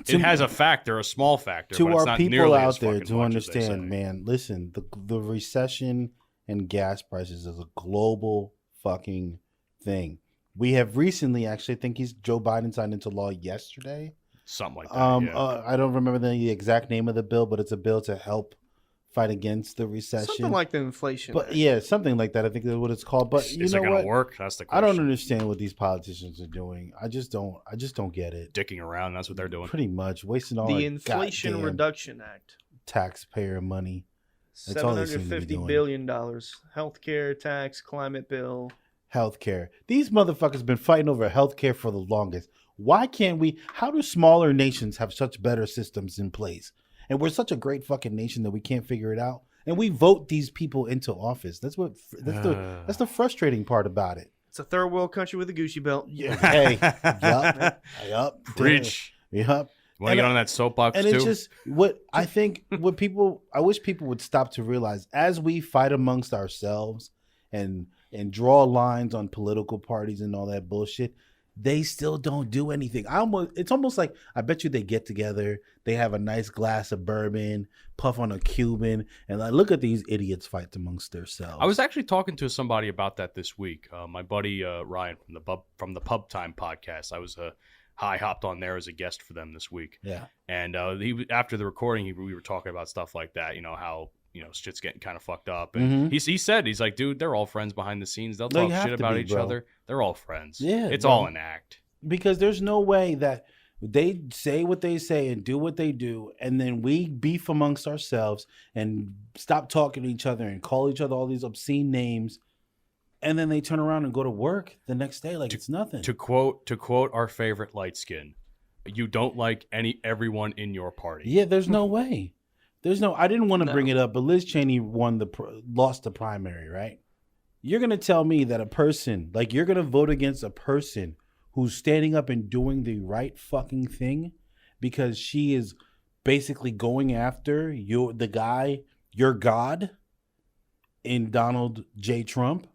it has a factor, a small factor, to but it's our not people nearly out as there fucking to much as they say. understand, man. Listen, the recession and gas prices is a global fucking thing. We have recently, actually, I think Joe Biden signed into law yesterday. Something like that. I don't remember the exact name of the bill, but it's a bill to help fight against the recession. Something like the inflation. But yeah, something like that. I think that's what it's called. But is it going to work? That's the question. I don't understand what these politicians are doing. I just don't get it. Dicking around. That's what they're doing. Pretty much wasting all the Inflation Reduction Act. Taxpayer money. That's all they seem to be doing. $750 billion. Healthcare tax, climate bill. Healthcare. These motherfuckers been fighting over healthcare for the longest. Why can't we? How do smaller nations have such better systems in place? And we're such a great fucking nation that we can't figure it out. And we vote these people into office. That's the frustrating part about it. It's a third world country with a Gucci belt. Yeah. Hey. Yup. Preach. Yup. Want to get on that soapbox and too? It's just I wish people would stop to realize, as we fight amongst ourselves and draw lines on political parties and all that bullshit, they still don't do anything. It's almost like, I bet you they get together, they have a nice glass of bourbon, puff on a Cuban, and like, look at these idiots fight amongst themselves. I was actually talking to somebody about that this week. My buddy Ryan from the Pub Time podcast. I was hopped on there as a guest for them this week. Yeah. And after the recording, we were talking about stuff like that. You know how shit's getting kind of fucked up. And he said, he's like, dude, they're all friends behind the scenes. They'll talk shit about each other. They're all friends. Yeah, it's all an act. Because there's no way that they say what they say and do what they do, and then we beef amongst ourselves and stop talking to each other and call each other all these obscene names, and then they turn around and go to work the next day like it's nothing. To quote our favorite light skin, you don't like everyone in your party. Yeah, there's no way. I didn't want to bring it up, but Liz Cheney lost the primary, right? You're going to tell me that a person, like, you're going to vote against a person who's standing up and doing the right fucking thing because she is basically going after your God in Donald J. Trump?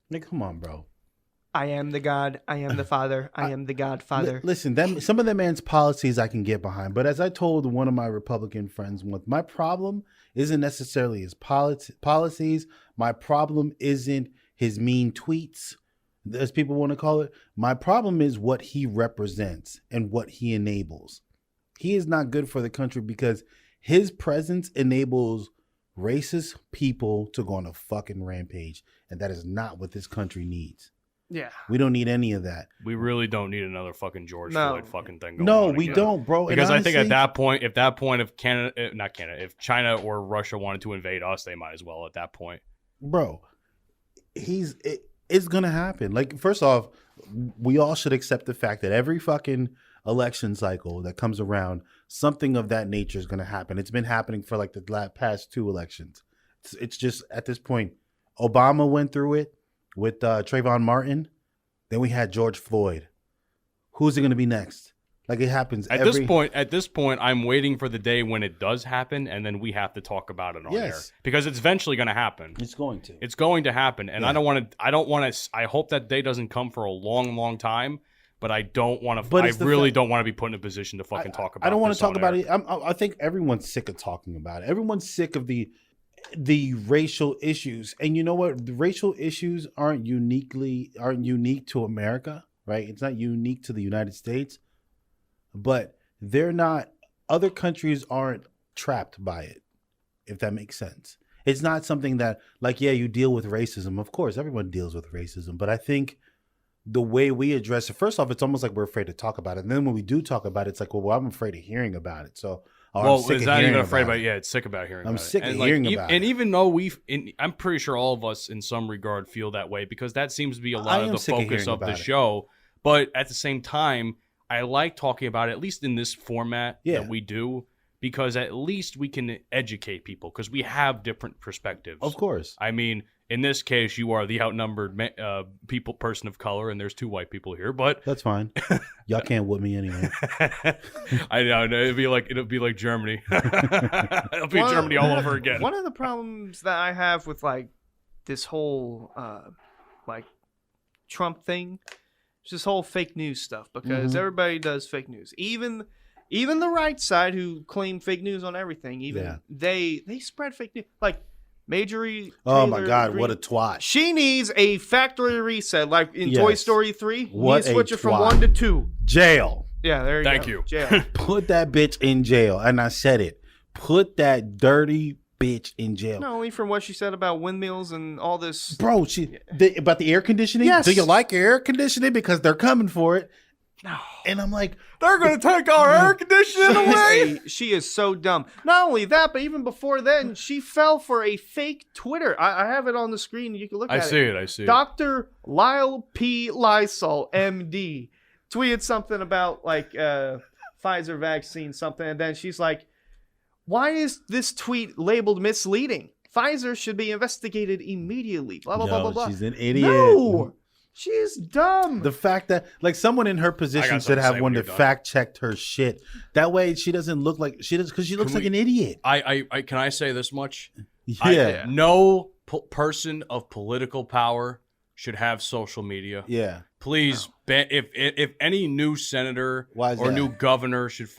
Like, come on, bro. I am the God. I am the Father. I am the Godfather. Listen, some of the man's policies I can get behind, but as I told one of my Republican friends once, my problem isn't necessarily his policies. My problem isn't his mean tweets, as people want to call it. My problem is what he represents and what he enables. He is not good for the country because his presence enables racist people to go on a fucking rampage, and that is not what this country needs. Yeah. We don't need any of that. We really don't need another fucking George Floyd fucking thing going on. No, we don't, bro. Because honestly, I think at that point, if China or Russia wanted to invade us, they might as well at that point. Bro, it's going to happen. Like, first off, we all should accept the fact that every fucking election cycle that comes around, something of that nature is going to happen. It's been happening for like the past 2 elections. It's just, at this point, Obama went through it with Trayvon Martin. Then we had George Floyd. Who's it going to be next? Like, it happens at this point, I'm waiting for the day when it does happen, and then we have to talk about it on air because it's eventually going to happen. It's going to. It's going to happen, and I don't want to. I hope that day doesn't come for a long, long time. But I don't want to. I really don't want to be put in a position to fucking talk about it. I don't want to talk about it. I think everyone's sick of talking about it. Everyone's sick of the racial issues. And you know what? The racial issues aren't unique to America, right? It's not unique to the United States, but they're not. Other countries aren't trapped by it, if that makes sense. It's not something that, like, yeah, you deal with racism. Of course, everyone deals with racism, but I think the way we address it, first off, it's almost like we're afraid to talk about it. And then when we do talk about it, it's like, well, I'm afraid of hearing about it. So, it's not even afraid about it. Yeah, it's sick about hearing about it. I'm sick of hearing about it. And even though I'm pretty sure all of us in some regard feel that way because that seems to be a lot of the focus of the show. But at the same time, I like talking about it, at least in this format that we do, because at least we can educate people because we have different perspectives. Of course. I mean, in this case, you are the outnumbered person of color, and there's 2 white people here. But That's fine. Y'all can't whoop me anyway. I know it'll be like Germany. It'll be Germany all over again. One of the problems that I have with like this whole like Trump thing, is this whole fake news stuff because everybody does fake news. Even the right side who claim fake news on everything, they spread fake news. Like Marjorie Oh Taylor my God, Greene, what a twat. She needs a factory reset, like in Yes. Toy Story 3. What You need to switch a it from twat. 1 to 2. Jail. Yeah, there you Thank go. you. Jail. Put that bitch in jail. And I said it. Put that dirty bitch in jail. Not only from what she said about windmills and all this. Bro, about the air conditioning? Yes. Do you like air conditioning? Because they're coming for it. No. And I'm like, They're going to take our air conditioning away. She is so dumb. Not only that, but even before then, she fell for a fake Twitter. I have it on the screen. You can look at it. I see it. Dr. Lyle P. Lysol, MD, tweeted something about like Pfizer vaccine something, and then she's like, why is this tweet labeled misleading? Pfizer should be investigated immediately. Blah, blah, blah, blah, blah. she's an idiot. No! She's dumb. The fact that, like, someone in her position got should something to have say one when that you're done. fact checked her shit. That way she doesn't look like, because she looks like an idiot. I can I say this much? Yeah. No person of political power should have social media. Yeah. Please, if any new senator Why is or that? new governor should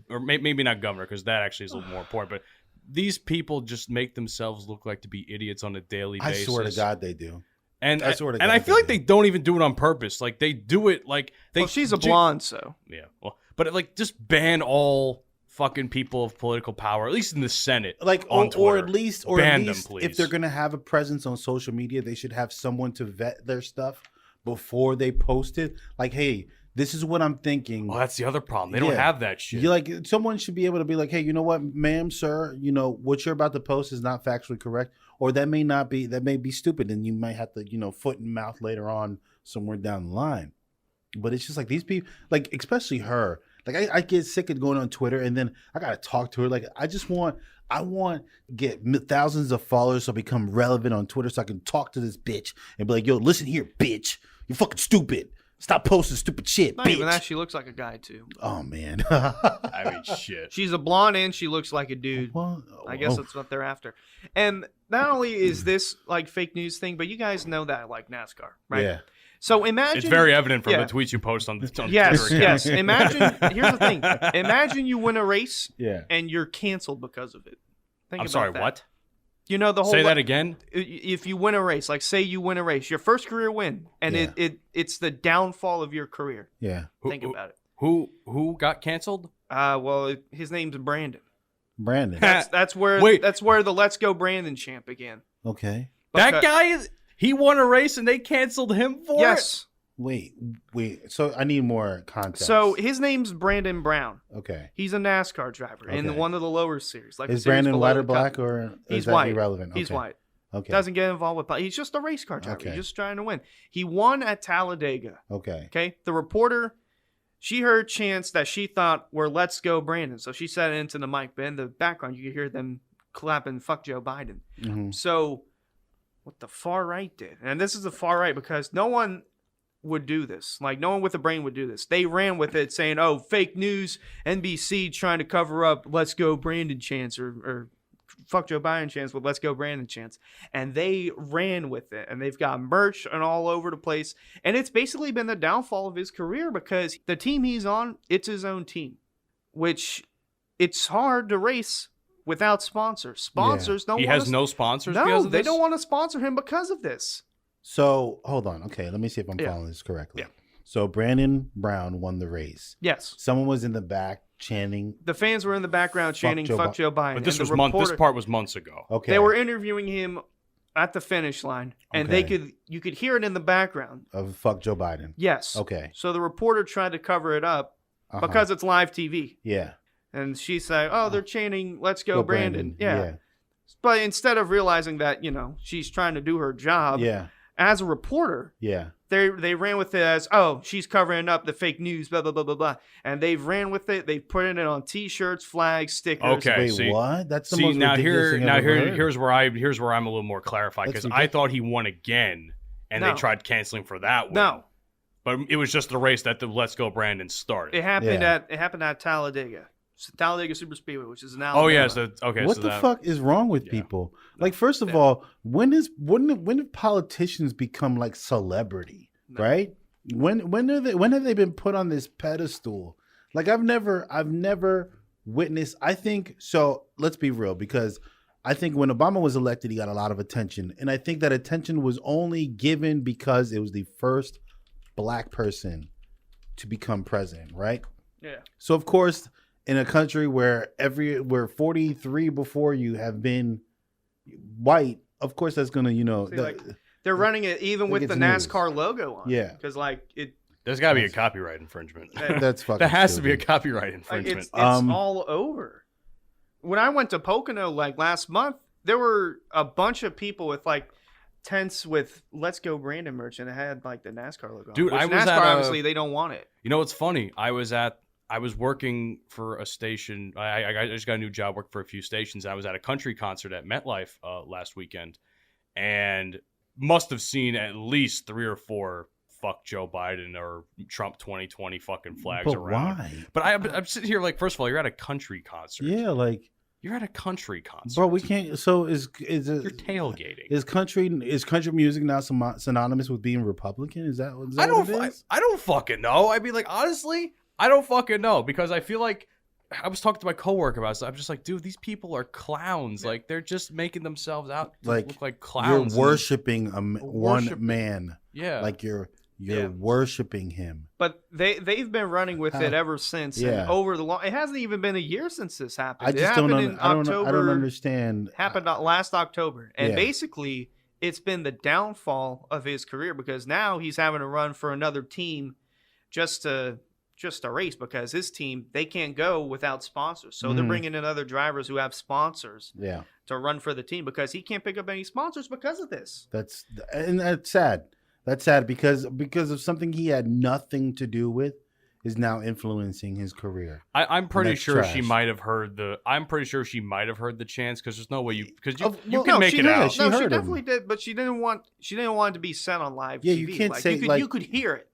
or maybe not governor because that actually is a little more important, but these people just make themselves look like to be idiots on a daily I basis. swear to God they do. And I swear to and God I feel they like do. they don't even do it on purpose. Like they do it like they. Well, she's a blonde, so. Yeah, well, but like just ban all fucking people of political power, at least in the Senate. Like, on or Twitter. at least, Ban them, please. if they're going to have a presence on social media, they should have someone to vet their stuff before they post it. Like, hey, this is what I'm thinking. Oh, that's the other problem. They don't Yeah. have that shit. You like, someone should be able to be like, hey, you know what, ma'am, sir, what you're about to post is not factually correct, or that may be stupid, and you might have to, foot and mouth later on somewhere down the line. But it's just like these people, like especially her, like I get sick of going on Twitter and then I gotta talk to her. Like I want get thousands of followers so I become relevant on Twitter so I can talk to this bitch and be like, yo, listen here, bitch, you're fucking stupid. Stop posting stupid shit, Not bitch. even that. She looks like a guy, too. Oh man. I mean, shit. She's a blonde and she looks like a dude. Well, I guess that's what they're after. And not only is this like fake news thing, but you guys know that I like NASCAR, right? Yeah. So imagine It's very evident from Yeah. the tweets you post on Twitter. Yes, account. yes. Imagine. Here's the thing. Imagine you win a race Yeah. and you're canceled because of it. Think I'm about sorry, that. what? You know the whole. Say that again. If you win a race, like say you win a race, your first career win, and Yeah. it's the downfall of your career. Yeah. Think about it. Who got canceled? Well, his name's Brandon. Brandon. That's where Wait. that's where the Let's Go Brandon chant began. Okay. That guy he won a race and they canceled him for it? Yes. Wait. So I need more context. So his name's Brandon Brown. Okay. He's a NASCAR driver in Okay. one of the lower series. Like the Is series Brandon below white the or black, Cup. or He's is that white. irrelevant? He's Okay. white. Okay. Doesn't get involved with. He's just a race car driver. Okay. He's just trying to win. He won at Talladega. Okay. Okay. The reporter, she heard chants that she thought were "Let's Go Brandon," so she said it into the mic. But in the background, you could hear them clapping "Fuck Joe Biden." Mhm. So, what the far right did, and this is the far right because no one would do this. Like no one with a brain would do this. They ran with it, saying, "Oh, fake news, NBC trying to cover up Let's Go Brandon chants or fuck Joe Biden chants with Let's Go Brandon chants," and they ran with it, and they've got merch and all over the place, and it's basically been the downfall of his career because the team he's on, it's his own team, which it's hard to race without sponsors. Sponsors don't. He want has no sponsors No, because of they this? don't want to sponsor him because of this. So hold on. Okay, let me see if I'm Yeah. following this correctly. Yeah. So Brandon Brown won the race. Yes. Someone was in the back chanting. The fans were in the background chanting Joe "Fuck Joe Biden." But this and was the this reporter- part was months ago. Okay. They were interviewing him at the finish line, and Okay. you could hear it in the background. of fuck Joe Biden. Yes. Okay. So the reporter tried to cover it up Uh-huh. because it's live TV, Yeah. and she said, "Oh, they're chanting Let's Go, Brandon." Yeah. Yeah. But instead of realizing that she's trying to do her job, Yeah. as a reporter, Yeah. they ran with it as, oh, she's covering up the fake news, blah, blah, blah, blah, blah. And they've ran with it. They've put it on T-shirts, flags, stickers. Okay. Wait, see, what? That's the see most now ridiculous thing I've ever heard. here's where I'm a little more clarified That's because I thought he won again and No. they tried canceling for that one. No, But it was just the race that the Let's Go Brandon started. it happened Yeah. at Talladega. Talladega Super Speedway, which is in Alabama. Oh yeah, so okay. What so the that, fuck is wrong with people? Like, first of all, when do politicians become like celebrity? Right? When have they been put on this pedestal? Like, I've never witnessed. I think so. Let's be real, because I think when Obama was elected, he got a lot of attention, and I think that attention was only given because it was the first black person to become president, right? Yeah. So of course, in a country where 43 before you have been white, of course that's gonna, See, like, they're running it even with it's the news. NASCAR logo on. Yeah. Because like it, there's got to be a copyright infringement. that's fucking. There has to be a stupid. copyright like infringement. it's all over. When I went to Pocono like last month, there were a bunch of people with like tents with "Let's Go Brandon" merch, and it had like the NASCAR logo. Dude, on, I which was NASCAR at a- obviously they don't want it. You know what's funny? I was working for a station. I just got a new job, worked for a few stations. I was at a country concert at MetLife last weekend, and must have seen at least 3 or 4 "fuck Joe Biden" or "Trump 2020" fucking flags But around. why? But I'm sitting here like, first of all, you're at a country concert. Yeah, like, You're at a country concert. bro, we can't. So is You're tailgating. Is country music now synonymous with being Republican? Is that what it is? I don't fucking know. I mean, like, honestly, I don't fucking know, because I feel like I was talking to my coworker about this. I'm just like, dude, these people are clowns. Like, they're just making themselves out to look like clowns. You're worshiping one Worshiping. man. Yeah. Like you're Yeah. worshiping him. But they've been running with it ever since. Yeah. And over the long, it hasn't even been a year since this happened. I It just don't. happened in I October. don't understand. Happened last October, and Yeah. basically it's been the downfall of his career because now he's having to run for another team just to race, because his team, they can't go without sponsors. So they're Mhm. bringing in other drivers who have sponsors Yeah, to run for the team because he can't pick up any sponsors because of this. that's sad. That's sad because of something he had nothing to do with is now influencing his career. I'm pretty that's sure she trash. might have heard the. I'm pretty sure she might have heard the chance, because there's no way you Well, can make she it did. out. She No, she heard him. definitely did, but she didn't want it to be sent on live Yeah, TV. you can't like, say, you could hear it.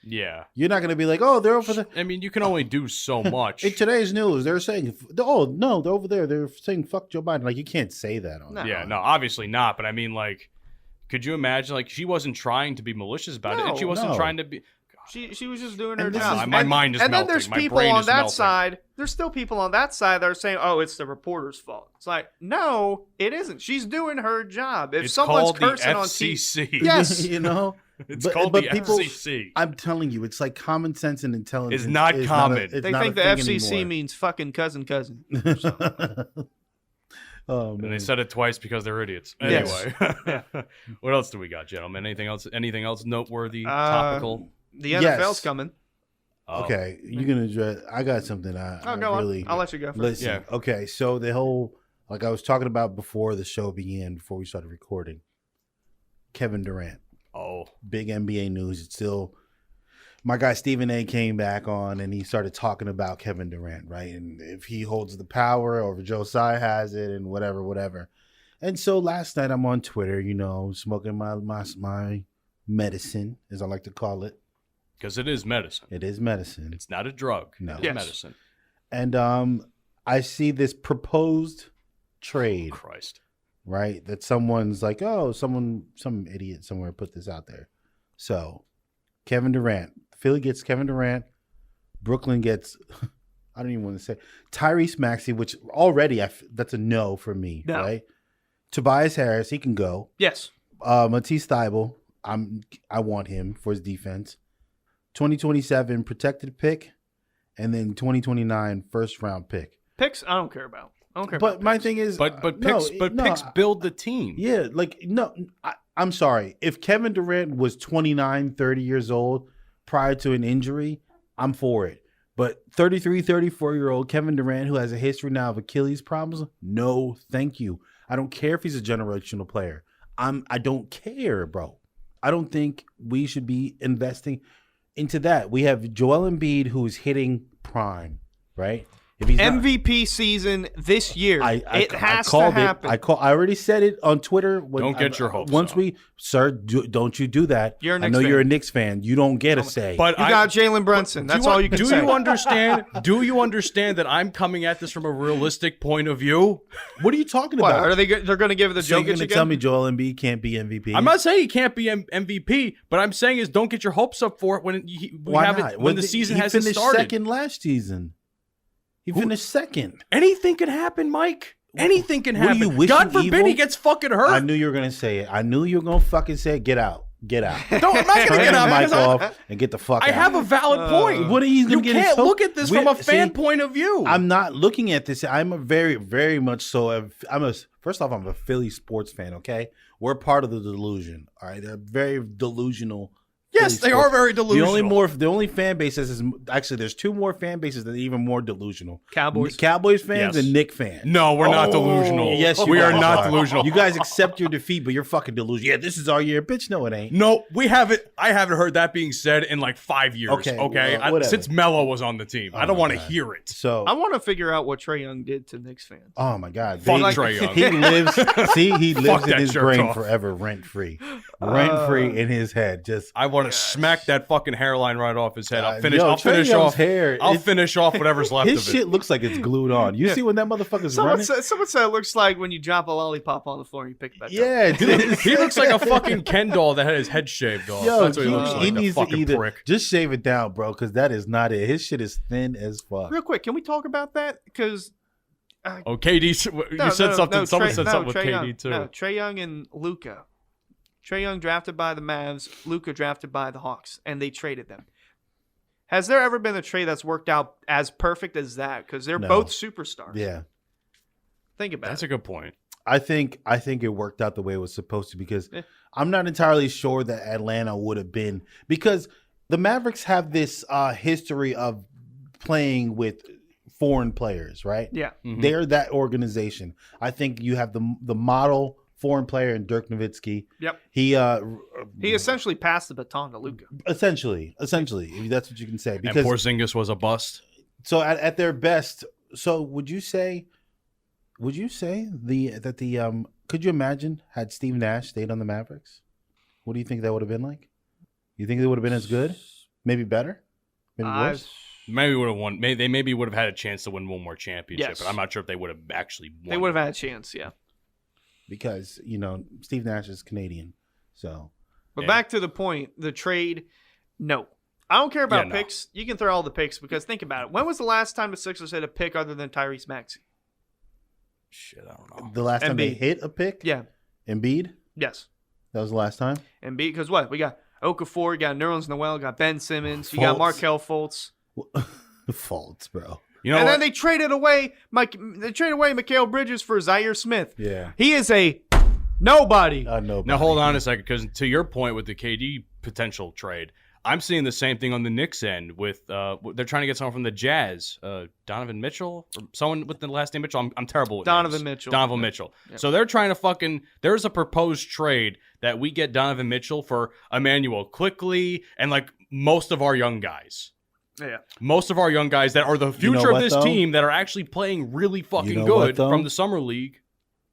Yeah. You're not going to be like, oh, they're over there. I mean, you can only do so much. In today's news, they're saying, oh no, they're over there. They're saying fuck Joe Biden. Like, you can't say that on. No. Yeah, no, obviously not. But I mean, like, could you imagine? Like, she wasn't trying to be malicious about it, and she wasn't No. trying to be. She was just doing her And this job. is- My mind is and melting. then there's My people brain on is that melting. side. There's still people on that side that are saying, "Oh, it's the reporter's fault." It's like, no, it isn't. She's doing her job. If It's someone's called the cursing on TV, FCC. Yes. You know, It's called the FCC. I'm telling you, it's like common sense and intelligence. It's not is common. it's they not think a the thing FCC anymore. means fucking cousin. Oh And man, they said it twice because they're idiots. Yes. Anyway, what else do we got, gentlemen? Anything else noteworthy, topical? The NFL's Yes. coming. Oh. okay, you're gonna address. I got something. I Go really on. I'll let you go first. listen. Yeah. Okay, so the whole, like I was talking about before the show began, before we started recording, Kevin Durant, Oh, big NBA news. It's still, my guy Stephen A came back on and he started talking about Kevin Durant, right? And if he holds the power or if Joe Tsai has it and whatever. And so last night I'm on Twitter, you know, smoking my medicine, as I like to call it. because it is medicine. It is medicine. It's not a drug. No. It's Yes. medicine. And I see this proposed trade, Christ. right? That someone's like, oh, some idiot somewhere put this out there. So Kevin Durant, Philly gets Kevin Durant, Brooklyn gets, I don't even want to say, Tyrese Maxey, which already that's a no for me, No. right? Tobias Harris, he can go. Yes. Matisse Thybulle, I want him for his defense. 2027 protected pick, and then 2029 first round pick. Picks, I don't care about. I don't care But about my picks. thing is, But no, picks build the team. Yeah, like, no, I'm sorry. If Kevin Durant was 29, 30 years old prior to an injury, I'm for it. But 33, 34-year-old Kevin Durant, who has a history now of Achilles problems, no, thank you. I don't care if he's a generational player. I don't care, bro. I don't think we should be investing into that. We have Joel Embiid who's hitting prime, right? If he's MVP season this year, it has to happen. I already said it on Twitter. Don't get your hopes Once up. Don't you do that. You're a I Knicks know fan. you're a Knicks fan. You don't get a say. But You got Jalen Brunson. That's all you can say. Do you understand? Do you understand that I'm coming at this from a realistic point of view? What are you talking What, about? are they're going to give it to So you're Jokic going to again? tell me Joel Embiid can't be MVP? I'm not saying he can't be MVP, but I'm saying is don't get your hopes up for it when Why not? when the season hasn't He finished started. second last season. He finished second. Anything can happen, Mike. Anything can What are happen. you wishing God forbid evil? he gets fucking hurt. I knew you were going to say it. I knew you were going to fucking say it. Get out. Get out. I'm not going to Turn get the out mic because off and get the fuck I out. have a valid point. What are you You going to get his can't hope? look at this from a fan point of view. I'm not looking at this. I'm a very, very much so. First off, I'm a Philly sports fan. Okay, we're part of the delusion. All right, they're very delusional. Yes, Philly they sports. are very delusional. The only fan bases is actually there's two more fan bases that are even more delusional. Cowboys. Cowboys fans Yes. and Knicks fans. No, we're not delusional. Yes, you we are guys not delusional. You guys accept your defeat, but you're fucking delusional. Yeah, this is our year, bitch. No, it ain't. No, we haven't. I haven't heard that being said in like 5 years. Okay, whatever. Since Melo was on the team, I don't my want to God. hear it. So, I want to figure out what Trae Young did to Knicks fans. oh my God, Fuck They- Trae Young. He lives. He lives in that his jerk brain off. forever, rent free in his head. Just I want to smack that fucking hairline right off his head. I'll finish. yo, I'll Trae finish Young's off. hair, I'll it's- finish off whatever's left his of it. shit looks like it's glued on. You see when that motherfucker's Someone running? said it looks like when you drop a lollipop on the floor and you pick it back up. Yeah, dude. He looks like a fucking Ken doll that had his head shaved off. Yo, That's what he looks like. he that needs to fucking either prick. just shave it down, bro, because that is not it. His shit is thin as fuck. Real quick, can we talk about that? Because Oh, KD. You said something. Someone said something with Trae KD Young, too. No, Trae Young and Luka. Trae Young drafted by the Mavs, Luka drafted by the Hawks, and they traded them. Has there ever been a trade that's worked out as perfect as that? Because they're No. both superstars. Yeah. Think about That's it. a good point. I think it worked out the way it was supposed to because Yeah. I'm not entirely sure that Atlanta would have been because the Mavericks have this history of playing with foreign players, right? Yeah. Mhm. They're that organization. I think you have the model foreign player in Dirk Nowitzki. Yep. He He essentially passed the baton to Luka. essentially, if that's what you can say. And Because Porzingis was a bust. so at their best, so would you say could you imagine had Steve Nash stayed on the Mavericks? What do you think that would have been like? You think it would have been as good? Maybe better? Maybe worse? Maybe would have won. They maybe would have had a chance to win one more championship, Yes. but I'm not sure if they would have actually won. They would have had a chance, yeah. Because, Steve Nash is Canadian. So But Yeah. back to the point, the trade, no. I don't care about Yeah, no. picks. You can throw all the picks because think about it. When was the last time the Sixers had a pick other than Tyrese Maxey? Shit, I don't know. the last time they Embiid. hit a pick? Yeah. Embiid? Yes. That was the last time? And because what? We got Okafor, you got Nerlens Noel, got Ben Simmons, you got Fultz. Markelle Fultz. Faults, bro. You know And what? then they traded away Mikal Bridges for Zaire Smith. Yeah. He is a nobody. No. Now hold on a second, because to your point with the KD potential trade, I'm seeing the same thing on the Knicks end with they're trying to get someone from the Jazz, Donovan Mitchell, or someone with the last name Mitchell. I'm terrible with Donovan names. Mitchell. Donovan Mitchell. So they're trying to there's a proposed trade that we get Donovan Mitchell for Emmanuel Quickley and like most of our young guys. Yeah. Most of our young guys that are the know future of what, this though? team that are actually playing really fucking You know what, good though? from the summer league.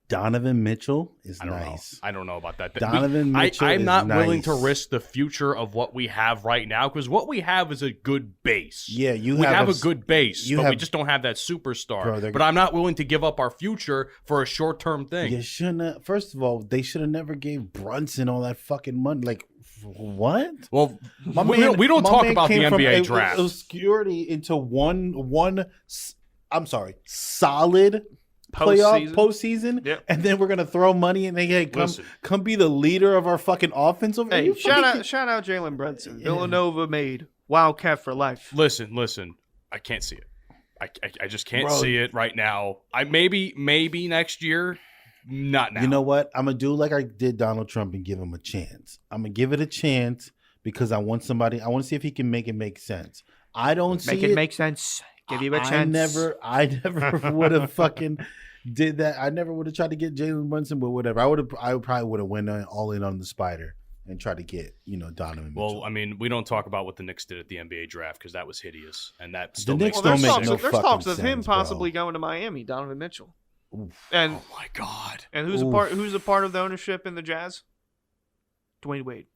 Donovan Mitchell is I don't nice. know. I don't know about that. Donovan Mitchell I'm is not willing to nice. risk the future of what we have right now because what we have is a good base. Yeah, we have a good base, you but we have- just don't have that superstar. Bro, they're- but I'm not willing to give up our future for a short-term thing. You shouldn't have, first of all, they should have never gave Brunson all that fucking money. Like, what? Well, My we man- don't my talk man about the came from NBA draft. obscurity into solid postseason, Yep. and then we're gonna throw money and hey, Listen. come be the leader of our fucking offense over. Hey, You shout fucking- out Jalen Brunson. Villanova made Wildcat for life. Listen. I can't see it. I just can't Bro. see it right now. I maybe next year, not now. You know what? I'm gonna do like I did Donald Trump and give him a chance. I'm gonna give it a chance because I want to see if he can make it make sense. I don't see Make it make sense. Give you a chance. I never would have fucking did that. I never would have tried to get Jalen Brunson, but whatever. I probably would have went all in on the spider and tried to get Donovan Mitchell. Well, I mean, we don't talk about what the Knicks did at the NBA draft because that was hideous, and that still Knicks makes don't me make sick. no there's fucking talks of him sense, bro. possibly going to Miami, Donovan Mitchell. Oof. And Oh my god! and who's a part of the ownership in the Jazz? Dwayne Wade.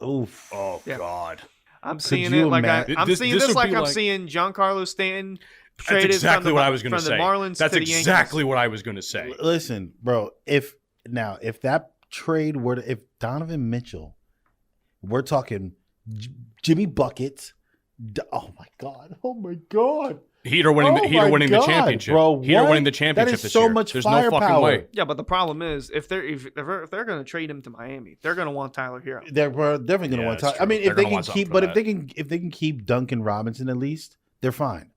Oof. Oh Yeah. god! I'm Could seeing you it like imagine- I'm This- seeing this this would like be I'm like- seeing Giancarlo Stanton That's traded exactly from what the, I was going to from say. the Marlins That's to the exactly Yankees. what I was going to say. Listen, bro. If that trade were if Donovan Mitchell, we're talking Jimmy buckets. Oh my god! Oh my god! Heater winning the God, championship, bro. Heater What? winning the championship That is this so year. much There's no fucking firepower. way. Yeah, but the problem is if they're going to trade him to Miami, they're going to want Tyler Hero. They're definitely going to Yeah, want that's to. I mean, true. if They're they gonna can want something keep, for but that. if they can keep Duncan Robinson at least, they're fine.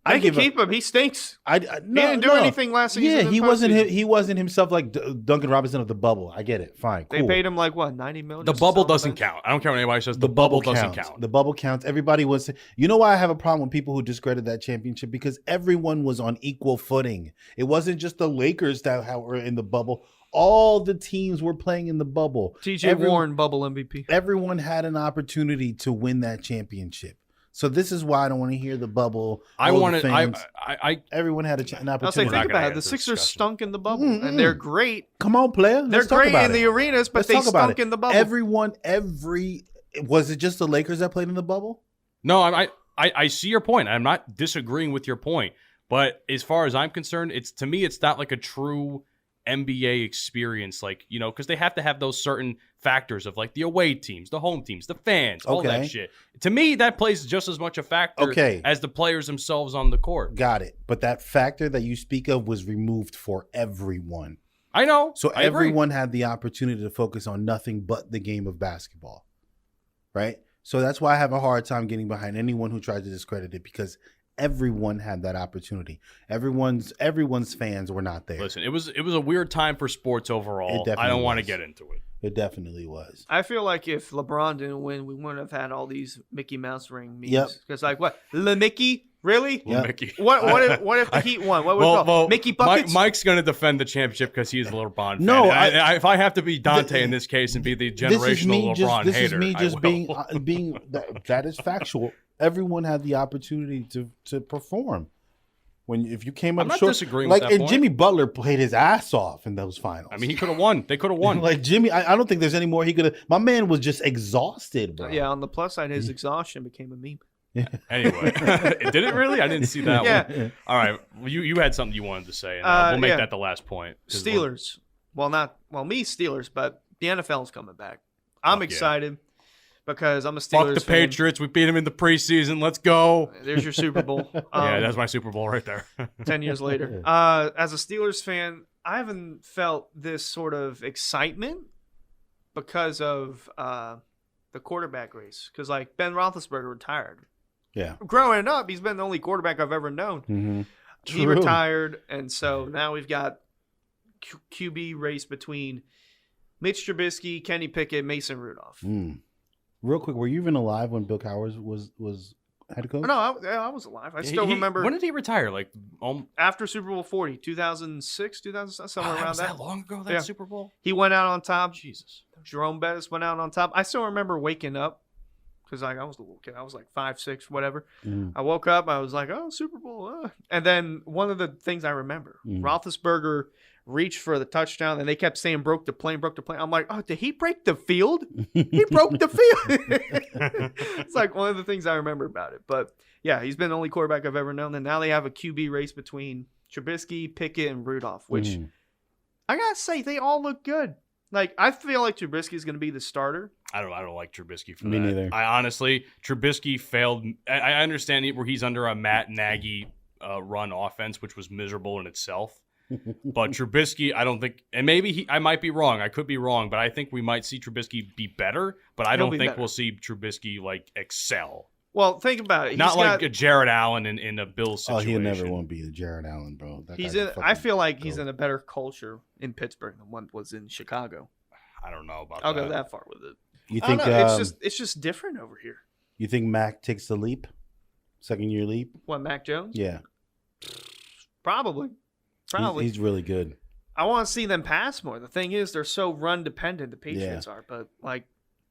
They can keep him. He stinks. No, He didn't do anything last season. Yeah, in he wasn't. postseason. He wasn't himself like Duncan Robinson of the bubble. I get it. Fine. They Cool. paid him like what, $90 million? The bubble doesn't count. I don't care what anybody says. The bubble doesn't counts. count. The bubble counts. Everybody was. You know why I have a problem with people who discredit that championship? Because everyone was on equal footing. It wasn't just the Lakers that were in the bubble. All the teams were playing in the bubble. TJ Warren bubble MVP. Everyone had an opportunity to win that championship. So this is why I don't want to hear the bubble. I oh, wanted. fans. Everyone Had an I'll say, opportunity. We're not think gonna about get it. The into Sixers discussion. stunk in the bubble, and they're great. Come on, player. They're Let's talk great about in it. the arenas, but Let's they talk about stunk it. in the bubble. Was it just the Lakers that played in the bubble? No, I see your point. I'm not disagreeing with your point, but as far as I'm concerned, to me it's not like a true NBA experience, like, because they have to have those certain factors of like the away teams, the home teams, the fans, all Okay. that shit. To me, that plays just as much a factor Okay. as the players themselves on the court. Got it. But that factor that you speak of was removed for everyone. I know. So I agree. everyone had the opportunity to focus on nothing but the game of basketball. Right? So that's why I have a hard time getting behind anyone who tries to discredit it, because everyone had that opportunity. Everyone's fans were not there. Listen, it was a weird time for sports overall. It definitely I don't want to was. get into it. It definitely was. I feel like if LeBron didn't win, we wouldn't have had all these Mickey Mouse ring memes. Yep. Because like what? Le Mickey? Really? Yeah. Mickey. What if the Heat won? What would it call? Mickey Buckets? Mike's going to defend the championship because he's a LeBron fan. No, And if I have to be Dante in this case and be the generational LeBron This hater, is me I just will. being that is factual. Everyone had the opportunity to perform. If you came up I'm not short, disagreeing like with that and point. Jimmy Butler played his ass off in those finals. I mean, he could have won. They could have won. Like Jimmy, I don't think there's any more he could have. My man was just exhausted, bro. Yeah, on the plus side, his exhaustion became a meme. Anyway, did it really? I didn't see that Yeah. one. All right, well, you had something you wanted to say, and we'll make that the last point. 'Cause Steelers. Me Steelers, but the NFL's coming back. I'm Fuck yeah. excited because I'm a Steelers Fuck the fan. Patriots. We beat them in the preseason. Let's go. There's your Super Bowl. Yeah, that's my Super Bowl right there. 10 years later. As a Steelers fan, I haven't felt this sort of excitement because of the quarterback race. Because, like, Ben Roethlisberger retired. Yeah. Growing up, he's been the only quarterback I've ever known. Mm-hmm. He retired, and so now we've got QB race between Mitch Trubisky, Kenny Pickett, Mason Rudolph. Real quick, were you even alive when Bill Cowher was head coach? No, I was alive. I still remember When did he retire? Like, after Super Bowl 40, 2006, 2007, somewhere around was that. that long ago? That Yeah. Super Bowl? He went out on top. Jesus. Jerome Bettis went out on top. I still remember waking up because I was a little kid. I was like 5, 6, whatever. I woke up. I was like, oh, Super Bowl. And then one of the things I remember, Roethlisberger reached for the touchdown, and they kept saying broke the plane. I'm like, oh, did he break the field? He broke the field. It's like one of the things I remember about it. But, yeah, he's been the only quarterback I've ever known. And now they have a QB race between Trubisky, Pickett, and Rudolph, which I got to say, they all look good. Like, I feel like Trubisky is going to be the starter. I don't like Trubisky for Me that. neither. I honestly, Trubisky failed. I understand where he's under a Matt Nagy run offense, which was miserable in itself. But Trubisky, I don't think, and maybe I might be wrong. I could be wrong, but I think we might see Trubisky be better. But I He'll don't be think better. we'll see Trubisky like excel. Well, think about it. Not like a Jared Allen in a Bills Oh, situation. he'll never want to be the Jared Allen, bro. That He's guy's in. a I fucking feel like he's goat. in a better culture in Pittsburgh than one was in Chicago. I don't know about I'll that. go that far with it. You I think don't know. It's just different over here. you think Mac takes the leap, second year leap? What, Mac Jones? Yeah. Probably. Probably. He's really good. I want to see them pass more. The thing is, they're so run dependent. The Patriots are, but I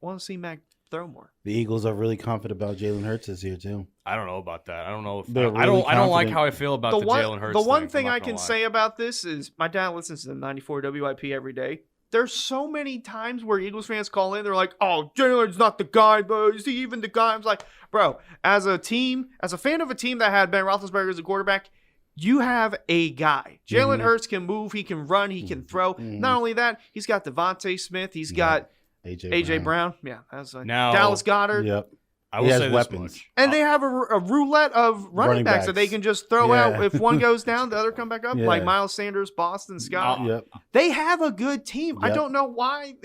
want to see Mac throw more. The Eagles are really confident about Jalen Hurts this year too. I don't know about that. I don't know if They're I don't really like how I feel about the Jalen Hurts. The one thing I can say about this is my dad listens to the 94 WIP every day. There's so many times where Eagles fans call in, they're like, "Oh, Jalen's not the guy, but is he even the guy?" I'm like, bro, as a fan of a team that had Ben Roethlisberger as a quarterback, you have a guy. Jalen Hurts can move, he can run, he can throw. Not only that, he's got Devontae Smith, he's got AJ Brown. Yeah, that's now Dallas Goedert. Yep. I will say weapons. this much. And they have a roulette of running backs that they can just throw out. If one goes down, the other come back up. Like Miles Sanders, Boston Scott. They have a good team. I don't know why.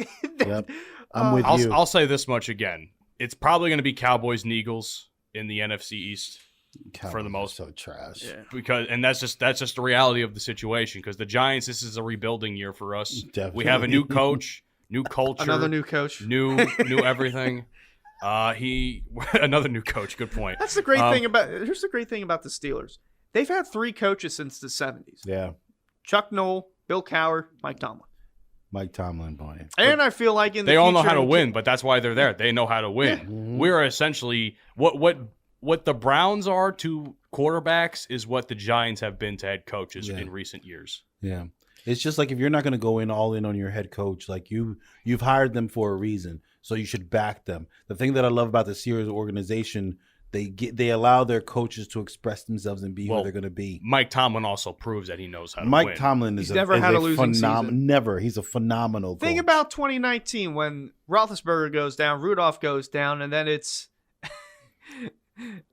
I'm with you. I'll say this much again. It's probably going to be Cowboys and Eagles in the NFC East for the most. So trash. Yeah. That's just the reality of the situation. Because the Giants, this is a rebuilding year for us. Definitely. We have a new coach, new culture, another new coach, new everything. Another new coach. Good point. That's the great thing about. Here's the great thing about the Steelers. They've had 3 coaches since the 70s. Yeah. Chuck Noll, Bill Cowher, Mike Tomlin. Mike Tomlin, boy. And I feel like they all know how to win, but that's why they're there. They know how to win. Yeah. We're essentially what the Browns are to quarterbacks is what the Giants have been to head coaches in recent years. Yeah. It's just like if you're not going to go all in on your head coach, like you've hired them for a reason, so you should back them. The thing that I love about the Steelers organization, they allow their coaches to express themselves and be who they're going to be. Mike Tomlin also proves that he knows how to win. Mike Tomlin is never had a losing season. Never. He's a phenomenal coach. Think about 2019 when Roethlisberger goes down, Rudolph goes down, and then it's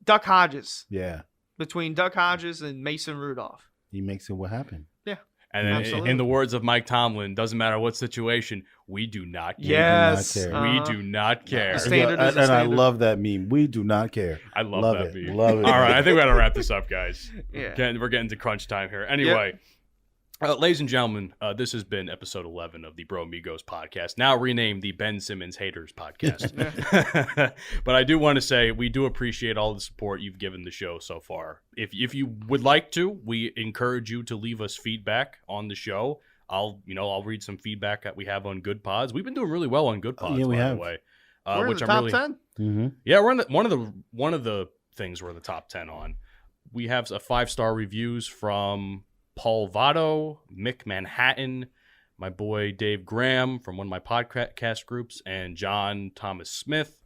Duck Hodges. Yeah. Between Duck Hodges and Mason Rudolph. He makes it what happened. Yeah. And then in the words of Mike Tomlin, doesn't matter what situation, we do not care. Yes. We do not care. I love that meme. We do not care. I love that meme. Love it. All right, I think we got to wrap this up, guys. Yeah. We're getting to crunch time here. Anyway, ladies and gentlemen, this has been episode 11 of the Bromigos podcast, now renamed the Ben Simmons Haters podcast. But I do want to say we do appreciate all the support you've given the show so far. If you would like to, we encourage you to leave us feedback on the show. I'll read some feedback that we have on Good Pods. We've been doing really well on Good Pods, by the way. We're in the top 10. Mm-hmm. Yeah, we're in one of the things we're in the top 10 on. We have a 5-star reviews from Paul Votto, Mick Manhattan, my boy Dave Graham from one of my podcast groups, and John Thomas Smith.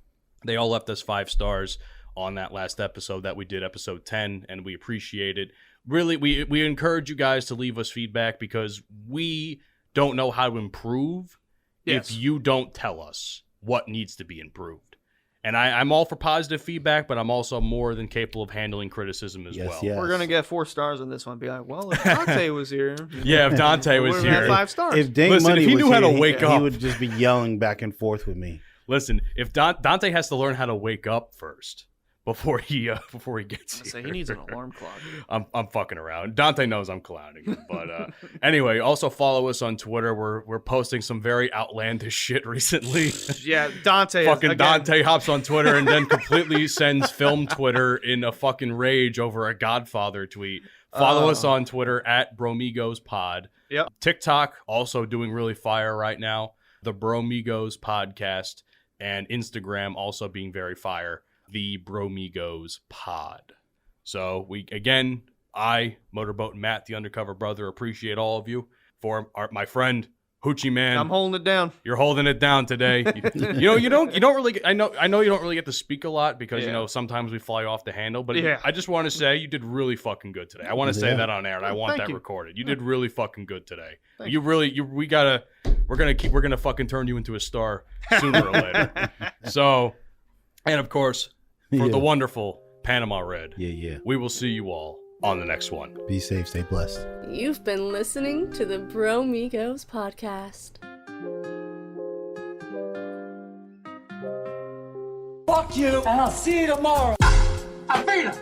They all left us 5 stars on that last episode that we did, episode 10, and we appreciate it. Really, we encourage you guys to leave us feedback because we don't know how to improve if you don't tell us what needs to be improved. And I'm all for positive feedback, but I'm also more than capable of handling criticism as well. Yes. We're going to get 4 stars on this one. Be like, well, if Dante was here. Yeah, if Dante was here. 5 stars. If he knew how to wake up, he would just be yelling back and forth with me. Listen, if Dante has to learn how to wake up first before he gets here. So he needs an alarm clock. I'm fucking around. Dante knows I'm clowning him, but anyway, also follow us on Twitter. We're posting some very outlandish shit recently. Yeah, Dante. Dante hops on Twitter and then completely sends film Twitter in a fucking rage over a Godfather tweet. Follow us on Twitter at Bromigos Pod. Yep. TikTok also doing really fire right now. The Bromigos Podcast, and Instagram also being very fire. The Bromigos Pod. So I, Motorboat Matt, the undercover brother, appreciate all of you. For my friend Hoochie Man, I'm holding it down. You're holding it down today. you don't really. I know you don't really get to speak a lot because sometimes we fly off the handle. But I just want to say you did really fucking good today. I want to say that on air, and I want that recorded. You did really fucking good today. We're gonna fucking turn you into a star sooner or later. So, and of course, for the wonderful Panama Red. Yeah. We will see you all on the next one. Be safe, stay blessed. You've been listening to the Bromigos podcast. Fuck you, and I'll see you tomorrow. Avita!